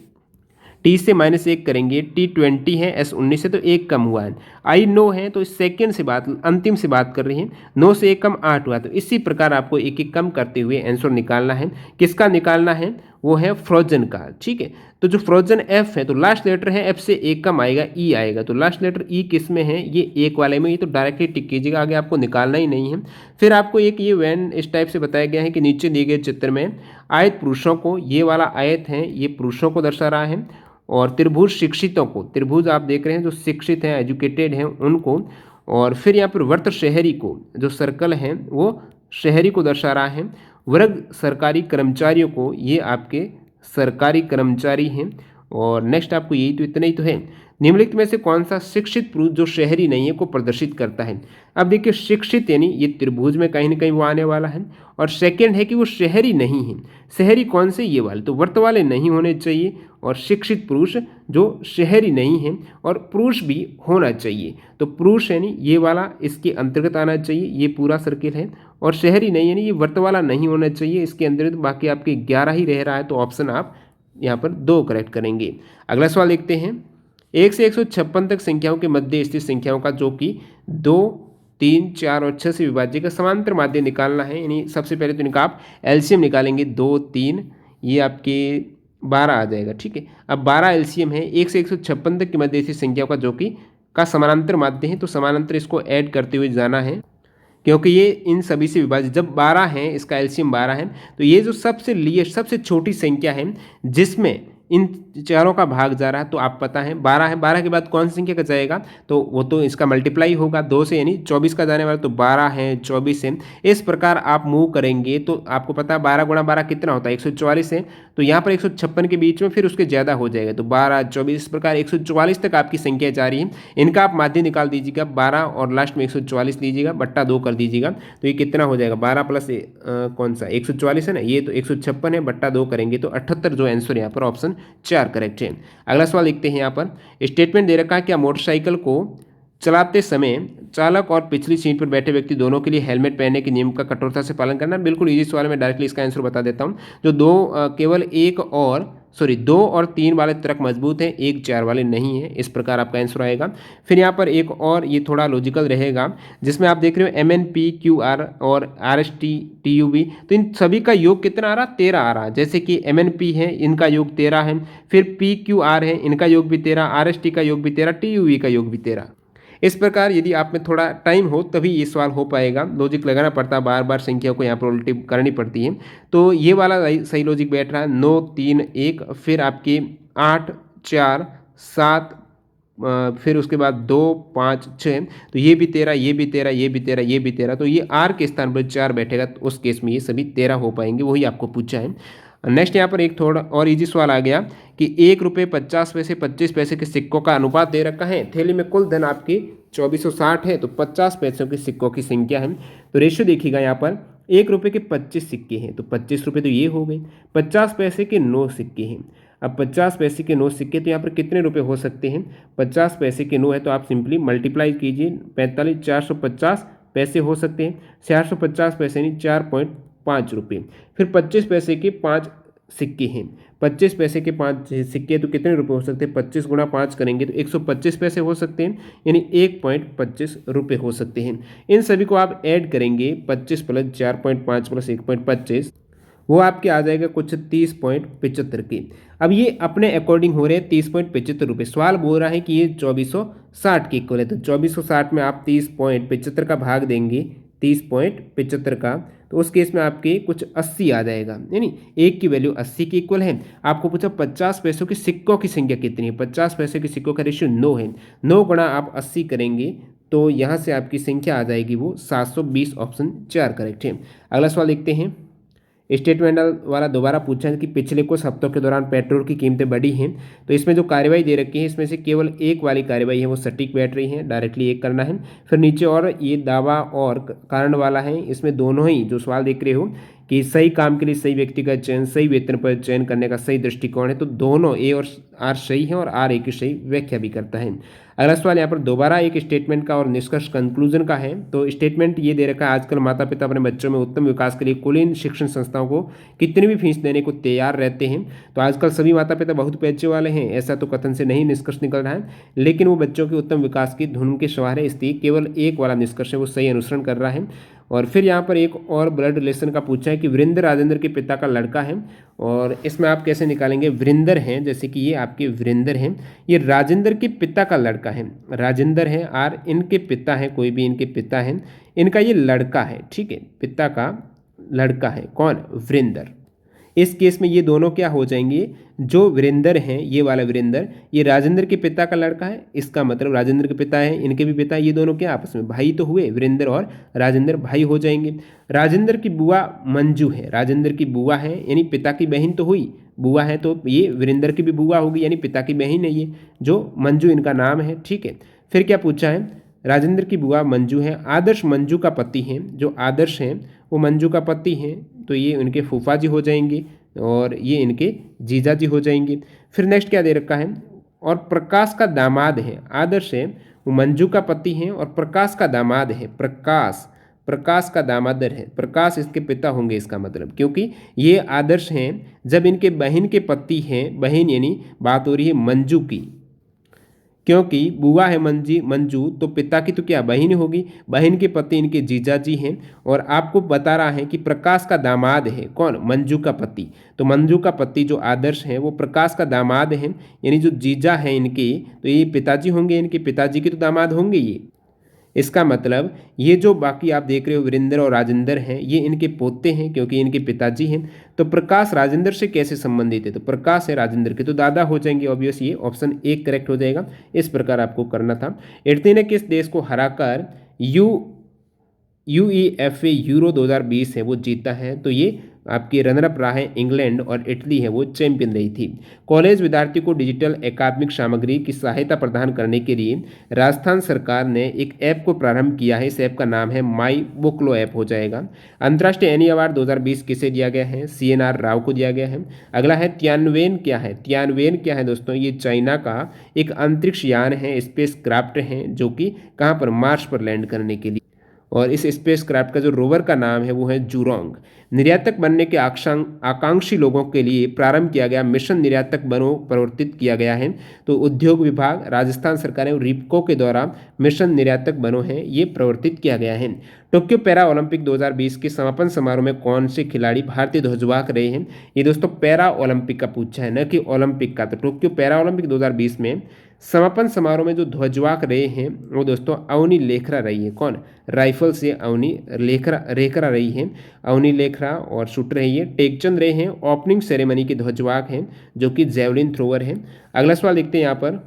टी से -1 करेंगे, T20 है, S19 से तो 1 कम हुआ है, आई नो है तो इस सेकेंड से बात, अंतिम से बात कर रही हैं, 9 से 1 कम 8 हुआ, तो इसी प्रकार आपको एक एक कम करते हुए आंसर निकालना है। किसका निकालना है, वो है फ्रोजन का, ठीक है। तो जो फ्रोजन F है तो लास्ट लेटर है F से 1 कम आएगा, E आएगा, तो लास्ट लेटर E किस में है, ये 1 वाले में, ये तो डायरेक्टली टिक कीजिएगा, आगे आपको निकालना ही नहीं है। फिर आपको एक ये वैन इस टाइप से बताया गया है कि नीचे दिए गए चित्र में आयत पुरुषों को, ये वाला आयत है ये पुरुषों को दर्शा रहा है, और त्रिभुज शिक्षितों को, त्रिभुज आप देख रहे हैं जो शिक्षित हैं, एजुकेटेड हैं, उनको, और फिर यहाँ पर वर्त शहरी को, जो सर्कल हैं वो शहरी को दर्शा रहा है। वर्ग सरकारी कर्मचारियों को, ये आपके सरकारी कर्मचारी हैं, और नेक्स्ट आपको यही तो, इतना ही तो है। निम्नलिखित में से कौन सा शिक्षित पुरुष जो शहरी नहीं है को प्रदर्शित करता है। अब देखिए शिक्षित यानी ये त्रिभुज में कहीं ना कहीं वो आने वाला है, और सेकंड है कि वो शहरी नहीं है। शहरी कौन से, ये वाले, तो वर्त वाले नहीं होने चाहिए, और शिक्षित पुरुष जो शहरी नहीं है, और पुरुष भी होना चाहिए, तो पुरुष यानी ये वाला इसके अंतर्गत आना चाहिए, ये पूरा सर्किल है, और शहरी नहीं यानी ये वर्त वाला नहीं होना चाहिए इसके अंतर्गत। बाकी आपके 11 ही रह रहा है, तो ऑप्शन आप यहाँ पर 2 करेक्ट करेंगे। अगला सवाल देखते हैं, 1 से 156 तक संख्याओं के मध्य स्थित संख्याओं का जो कि 2, 3, 4 और 6 से विभाज्य का समांतर माध्य निकालना है। यानी सबसे पहले तो इनका आप एलसीएम निकालेंगे, 2, 3, ये आपके 12 आ जाएगा, ठीक है। अब 12 एलसीएम है 1 से 156 तक के मध्य स्थित संख्याओं का जो कि का समानांतर माध्य है, तो समानांतर इसको ऐड करते हुए जाना है, क्योंकि ये इन सभी से विभाजित, जब 12 है इसका एलसीएम 12 है, तो ये जो सबसे लिए सबसे छोटी संख्या है जिसमें इन चारों का भाग जा रहा है, तो आप पता है 12 है, 12 के बाद कौन सी संख्या का जाएगा, तो वो तो इसका मल्टीप्लाई होगा 2 से, यानी 24 का जाने वाला, तो 12 है, 24 है। इस प्रकार आप मूव करेंगे तो आपको पता है 12 गुणा 12 कितना होता है, 144 है, तो यहाँ पर 156 के बीच में फिर उसके ज़्यादा हो जाएगा, तो 12, 24, इस प्रकार 144 तक आपकी संख्या जा रही है। इनका आप माध्य निकाल दीजिएगा, 12 और लास्ट में 144 लीजिएगा, बट्टा 2 कर दीजिएगा, तो ये कितना हो जाएगा, 12 प्लस कौन सा 144 है ना, ये तो 156 है, बट्टा 2 करेंगे तो 78, जो आंसर यहाँ पर ऑप्शन 4 करेक्ट है। अगला सवाल देखते हैं, यहाँ पर स्टेटमेंट दे रखा है, क्या मोटरसाइकिल को चलाते समय चालक और पिछली सीट पर बैठे व्यक्ति दोनों के लिए हेलमेट पहनने के नियम का कठोरता से पालन करना। बिल्कुल इजी सवाल है, मैं डायरेक्टली इसका आंसर बता देता हूँ। जो दो केवल 1 और सॉरी 2 और 3 वाले ट्रक मजबूत हैं, 1 4 वाले नहीं हैं। इस प्रकार आपका आंसर आएगा। फिर यहाँ पर एक और ये थोड़ा लॉजिकल रहेगा, जिसमें आप देख रहे हो MNPQR और RSTTUV, तो इन सभी का योग कितना आ रहा, 13 आ रहा है। जैसे कि MNP है, इनका योग 13 है, फिर PQR है, इनका योग भी 13, RST का योग भी 13, TUV का योग भी 13। इस प्रकार यदि आप में थोड़ा टाइम हो तभी ये सवाल हो पाएगा, लॉजिक लगाना पड़ता है, बार बार संख्या को यहाँ पर उल्टी करनी पड़ती है। तो ये वाला सही लॉजिक बैठ रहा है, 9 3 1, फिर आपकी 8 4 7, फिर उसके बाद 2 5 6, तो ये भी 13, ये भी 13, ये भी 13, ये भी 13, तो ये R के स्थान पर 4 बैठेगा, तो उस केस में ये सभी 13 हो पाएंगे, वही आपको पूछा है। नेक्स्ट यहाँ पर एक थोड़ा और इजी सवाल आ गया कि 1 रुपये 50 पैसे 25 पैसे के सिक्कों का अनुपात दे रखा है, थैली में कुल धन आपकी 2460 है, तो 50 पैसों के सिक्कों की संख्या है। तो रेशियो देखिएगा यहाँ पर 1 रुपये के 25 सिक्के हैं, तो 25 रुपये तो ये हो गए, 50 पैसे के 9 सिक्के हैं। अब 50 पैसे के 9 सिक्के, तो यहाँ पर कितने रुपए हो सकते हैं, 50 पैसे के 9 है, तो आप सिंपली मल्टीप्लाई कीजिए, 45 450 पैसे हो सकते हैं, 450 पैसे नहीं 4.5 रुपये। फिर 25 पैसे के 5 सिक्के हैं, 25 पैसे के 5 सिक्के, तो कितने रुपए हो सकते हैं, 25 गुणा 5 करेंगे तो 125 पैसे हो सकते हैं, यानी 1.25 रुपये हो सकते हैं। इन सभी को आप ऐड करेंगे, 25 प्लस 4.5 प्लस 1.25, वो आपके आ जाएगा कुछ 30.75 के। अब ये अपने अकॉर्डिंग हो रहे हैं 30.75 रुपये। सवाल बोल रहा है कि ये 2460 के इक्वल है, तो 2460 में आप 30.75 का भाग देंगे, 30.75 का, तो उस केस में आपके कुछ 80 आ जाएगा, यानी 1 की वैल्यू 80 के इक्वल है। आपको पूछा 50 पैसों के सिक्कों की संख्या कितनी है, 50 पैसे के सिक्कों का रेशियो 9 है, 9 गुणा आप 80 करेंगे तो यहाँ से आपकी संख्या आ जाएगी वो 720, ऑप्शन 4 करेक्ट है। अगला सवाल देखते हैं। स्टेटमेंट वाला दोबारा पूछा है कि पिछले कुछ हफ्तों के दौरान पेट्रोल की कीमतें बढ़ी हैं, तो इसमें जो कार्यवाही दे रखी है इसमें से केवल एक वाली कार्यवाही है वो सटीक बैठ रही है, डायरेक्टली एक करना है। फिर नीचे और ये दावा और कारण वाला है, इसमें दोनों ही जो सवाल देख रहे हो कि सही काम के लिए सही व्यक्ति का चयन, सही वेतन पर चयन करने का सही दृष्टिकोण है, तो दोनों ए और आर सही है और आर ए की सही व्याख्या भी करता है। अगला सवाल यहाँ पर दोबारा एक स्टेटमेंट का और निष्कर्ष कंक्लूजन का है। तो स्टेटमेंट ये दे रखा है, आजकल माता पिता अपने बच्चों में उत्तम विकास के लिए कुलीन शिक्षण संस्थाओं को कितनी भी फीस देने को तैयार रहते हैं। तो आजकल सभी माता पिता बहुत पैसे वाले हैं, ऐसा तो कथन से नहीं निष्कर्ष निकल रहा है, लेकिन वो बच्चों के उत्तम विकास की धुन के सवार है, इसलिए केवल एक वाला निष्कर्ष है वो सही अनुसरण कर रहा है। और फिर यहाँ पर एक और ब्लड रिलेशन का पूछा है कि वीरेंद्र राजेंद्र के पिता का लड़का है, और इसमें आप कैसे निकालेंगे, वीरेंद्र हैं, जैसे कि ये आपके वीरेंद्र हैं, ये राजेंद्र के पिता का लड़का है, राजेंद्र है आर, इनके पिता हैं, कोई भी इनके पिता हैं, इनका ये लड़का है, ठीक है, पिता का लड़का है कौन, वीरेंद्र। इस केस में ये दोनों क्या हो जाएंगे, जो वीरेंद्र हैं, ये वाला वीरेंद्र, ये राजेंद्र के पिता का लड़का है, इसका मतलब राजेंद्र के पिता है, इनके भी पिता, ये दोनों क्या आपस में भाई तो हुए, वीरेंद्र और राजेंद्र भाई हो जाएंगे। राजेंद्र की बुआ मंजू है, राजेंद्र की बुआ है, यानी पिता की बहन तो हुई, बुआ है तो ये वीरेंद्र की भी बुआ होगी, यानी पिता की बहन है ये, जो मंजू इनका नाम है, ठीक है। फिर क्या पूछा है, राजेंद्र की बुआ मंजू है, आदर्श मंजू का पति हैं, जो आदर्श हैं वो मंजू का पति हैं, तो ये उनके फूफा जी हो जाएंगे और ये इनके जीजा जी हो जाएंगे। फिर नेक्स्ट क्या दे रखा है, और प्रकाश का दामाद है, आदर्श है वो मंजू का पति हैं और प्रकाश का दामाद है, प्रकाश का दामादर है, प्रकाश इसके पिता होंगे, इसका मतलब क्योंकि ये आदर्श हैं, जब इनके बहन के पति हैं, बहन यानी बात हो रही है मंजू की, क्योंकि बुआ है मंजू तो पिता की तो क्या बहन होगी, बहन के पति इनके जीजा जी हैं, और आपको बता रहा है कि प्रकाश का दामाद है कौन, मंजू का पति, तो मंजू का पति जो आदर्श है वो प्रकाश का दामाद है, यानी जो जीजा है इनके, तो ये पिताजी होंगे, इनके पिताजी के तो दामाद होंगे ये। इसका मतलब ये जो बाकी आप देख रहे हो वीरेंद्र और राजेंद्र हैं, ये इनके पोते हैं क्योंकि इनके पिताजी हैं। तो प्रकाश राजेंद्र से कैसे संबंधित है, तो प्रकाश है राजेंद्र के तो दादा हो जाएंगे, ऑब्वियस ये ऑप्शन 1 करेक्ट हो जाएगा। इस प्रकार आपको करना था। इटली ने किस देश को हराकर UEFA यूरो 2020 है वो जीता है, तो ये आपकी रनरअप रहा है इंग्लैंड, और इटली है वो चैंपियन रही थी। कॉलेज विद्यार्थियों को डिजिटल एकाडमिक सामग्री की सहायता प्रदान करने के लिए राजस्थान सरकार ने एक ऐप को प्रारंभ किया है, इस ऐप का नाम है माई बुकलो ऐप हो जाएगा। अंतर्राष्ट्रीय एनी अवार्ड 2020 किसे दिया गया है, CNR राव को दिया गया है। अगला है तियानवेन क्या है, तियानवेन क्या है दोस्तों, ये चाइना का एक अंतरिक्ष यान है, स्पेस क्राफ्ट है, जो कि कहाँ पर, मार्स पर लैंड करने के लिए, और इस स्पेस क्राफ्ट का जो रोवर का नाम है वो है जूरोंग। निर्यातक बनने के आकांक्षी लोगों के लिए प्रारंभ किया गया मिशन निर्यातक बनो प्रवर्तित किया गया है। तो उद्योग विभाग, राजस्थान सरकार और रिपको के द्वारा मिशन निर्यातक बनो है ये प्रवर्तित किया गया है। टोक्यो पैरा ओलंपिक 2020 के समापन समारोह में कौन से खिलाड़ी भारतीय ध्वजवाहक रहे हैं? ये दोस्तों पैरा ओलंपिक का पूछा है, न कि ओलंपिक का। तो टोक्यो पैरा ओलंपिक 2020 में समापन समारोह में जो ध्वजवाहक रहे हैं वो दोस्तों अवनी लेखरा रही है। कौन? राइफल से अवनी रेखरा रही है, अवनी लेखरा और शूटर रही है। टेकचंद रहे हैं ओपनिंग सेरेमनी के ध्वजवाहक हैं, जो कि जेवलिन थ्रोवर हैं। अगला सवाल देखते हैं यहाँ पर,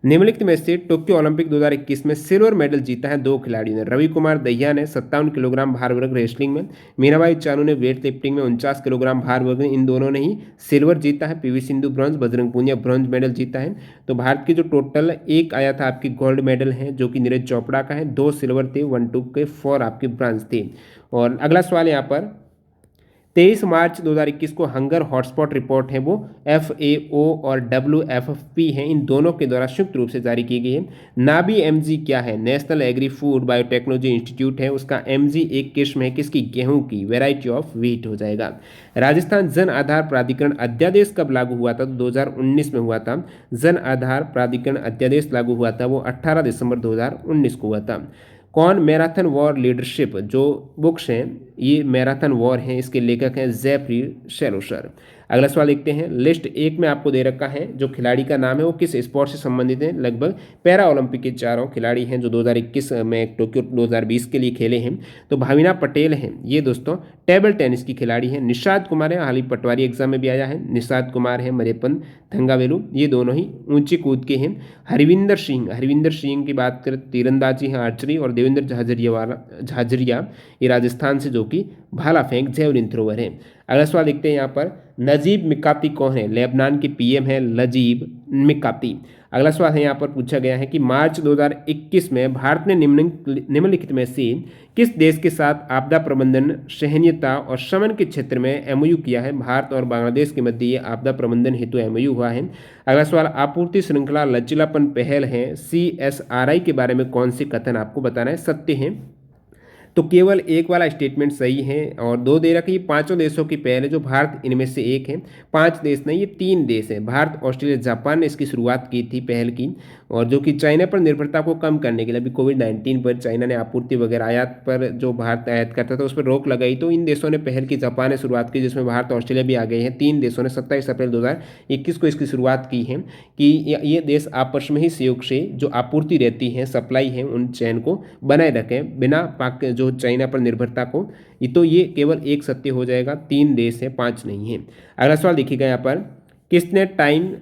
निम्नलिखित में से टोक्यो ओलंपिक 2021 में सिल्वर मेडल जीता है दो खिलाड़ियों ने। रवि कुमार दहिया ने 57 किलोग्राम भार वर्ग रेसलिंग में, मीराबाई चानू ने वेट लिफ्टिंग में 49 किलोग्राम भार वर्ग में, इन दोनों ने ही सिल्वर जीता है। PV Sindhu bronze, Bajrang Punia bronze medal जीता है। तो भारत की जो टोटल एक आया था आपकी गोल्ड मेडल है, जो कि नीरज चोपड़ा का है, 2 सिल्वर थे, 1 2 के 4 आपके ब्रॉन्ज थे। और अगला सवाल यहाँ पर 23 मार्च 2021 को हंगर हॉटस्पॉट रिपोर्ट है वो FAO और WFP हैं, इन दोनों के द्वारा संयुक्त रूप से जारी की गई है। नाबी MG क्या है? National agri food biotechnology institute है, उसका MG एक किस्म है किसकी? गेहूं की, वेराइटी ऑफ व्हीट हो जाएगा। राजस्थान जन आधार प्राधिकरण अध्यादेश कब लागू हुआ था? तो 2019 में हुआ था। जन आधार प्राधिकरण अध्यादेश लागू हुआ था वो 18 दिसंबर 2019 को हुआ था। कौन? मैराथन वॉर लीडरशिप जो बुक्स हैं ये मैराथन वॉर हैं, इसके लेखक हैं जेफरी शेलोसर। अगला सवाल देखते हैं, लिस्ट 1 में आपको दे रखा है जो खिलाड़ी का नाम है वो किस स्पोर्ट से संबंधित है। लगभग पैरा ओलंपिक के चारों खिलाड़ी हैं जो 2021 में टोक्यो 2020 के लिए खेले हैं। तो भाविना पटेल हैं ये दोस्तों टेबल टेनिस की खिलाड़ी हैं। निषाद कुमार है, हाल ही पटवारी एग्जाम में भी आया है। निषाद कुमार है, मरेपन थंगावेलू, ये दोनों ही ऊंची कूद के हैं। हरविंदर सिंह की बात करें तीरंदाजी है, आर्चरी, और देवेंद्र झाझरिया ये राजस्थान से जो कि भाला फेंक जेवलिन थ्रोवर है। अगला सवाल देखते हैं यहाँ पर, नजीब मिकाती कौन है? लेबनान के PM है नजीब मिकाती। अगला सवाल है यहाँ पर पूछा गया है कि मार्च 2021 में भारत ने निम्नलिखित में से किस देश के साथ आपदा प्रबंधन, सहनीयता और शमन के क्षेत्र में MOU किया है? भारत और बांग्लादेश के मध्य ये आपदा प्रबंधन हेतु MOU हुआ है। अगला सवाल, आपूर्ति श्रृंखला लचीलापन पहल है CSRI के बारे में कौन से कथन आपको बताना है सत्य है? तो केवल एक वाला स्टेटमेंट सही है, और 2 दे रखी 5 देशों की पहल है जो भारत इनमें से एक है। 5 देश नहीं, ये 3 देश हैं। भारत, ऑस्ट्रेलिया, जापान ने इसकी शुरुआत की थी पहल की, और जो कि चाइना पर निर्भरता को कम करने के लिए अभी कोविड-19 पर चाइना ने आपूर्ति वगैरह आयात पर जो भारत आयात करता था उस पर रोक लगाई, तो इन देशों ने पहल की। जापान ने शुरुआत की जिसमें भारत, ऑस्ट्रेलिया भी आ गए हैं। 3 देशों ने 27 अप्रैल 2021 को इसकी शुरुआत की है कि ये देश आपस में ही सहयोग से जो आपूर्ति रहती है, सप्लाई है, उन चैन को बनाए रखें बिना पाक जो चाइना पर निर्भरता को। ये तो ये केवल एक सत्य हो जाएगा, 3 देश है, 5 नहीं है। अगला सवाल देखिएगा यहाँ पर, किसने time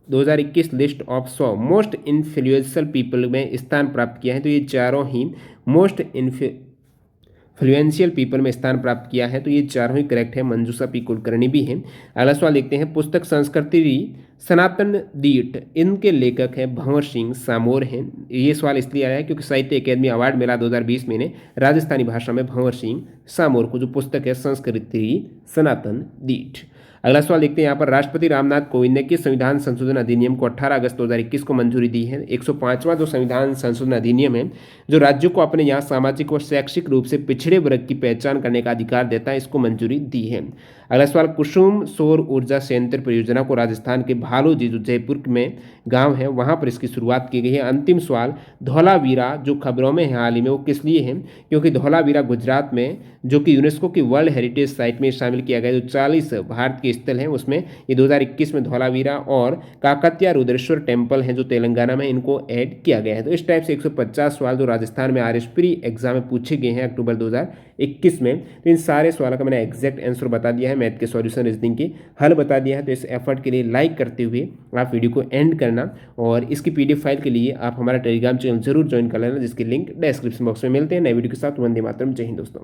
2021 list of 100 most influential people में स्थान प्राप्त किया है? तो ये चारों ही मोस्ट इन्फ्लुएंशियल पीपल में स्थान प्राप्त किया है, तो ये चारों ही करेक्ट है। मंजूषा P कुलकर्णी भी हैं। अगला सवाल देखते हैं, पुस्तक संस्कृति सनातन दीट, इनके लेखक हैं भंवर सिंह सामोर हैं। ये सवाल इसलिए आया है क्योंकि साहित्य अकादमी अवार्ड मिला 2020 में ने राजस्थानी भाषा में भंवर सिंह सामोर को, जो पुस्तक है संस्कृति सनातन दीट। अगला सवाल देखते हैं यहाँ पर, राष्ट्रपति रामनाथ कोविंद ने किस संविधान संशोधन अधिनियम को 18 अगस्त 2021 को मंजूरी दी है? 105वां जो संविधान संशोधन अधिनियम है जो राज्यों को अपने यहाँ सामाजिक और शैक्षिक रूप से पिछड़े वर्ग की पहचान करने का अधिकार देता है, इसको मंजूरी दी है। अगला सवाल, कुसुम सौर ऊर्जा संयंत्र परियोजना को राजस्थान के भालोजी जो जयपुर में गांव है वहां पर इसकी शुरुआत की गई है। अंतिम सवाल, धौलावीरा जो खबरों में है हाल ही में, वो किस लिए है? क्योंकि धौलावीरा गुजरात में जो कि यूनेस्को की वर्ल्ड हेरिटेज साइट में शामिल किया गया, जो 40 भारत के स्थल हैं उसमें ये 2021 में धौलावीरा और काकतिया रुद्रेश्वर टेम्पल हैं जो तेलंगाना में, इनको ऐड किया गया है। तो इस टाइप से 150 सवाल जो राजस्थान में RSP एग्जाम में पूछे गए हैं अक्टूबर 2021 में, तो इन सारे सवालों का मैंने एग्जैक्ट आंसर बता दिया है, मैथ के सॉल्यूशन रीजनिंग के हल बता दिया है। तो इस एफर्ट के लिए लाइक करते हुए आप वीडियो को एंड करना, और इसकी PDF फाइल के लिए आप हमारा टेलीग्राम चैनल जरूर ज्वाइन कर लेना, जिसकी लिंक डिस्क्रिप्शन बॉक्स में मिलते हैं। नए वीडियो के साथ। वंदे मातरम। जय हिंद दोस्तों।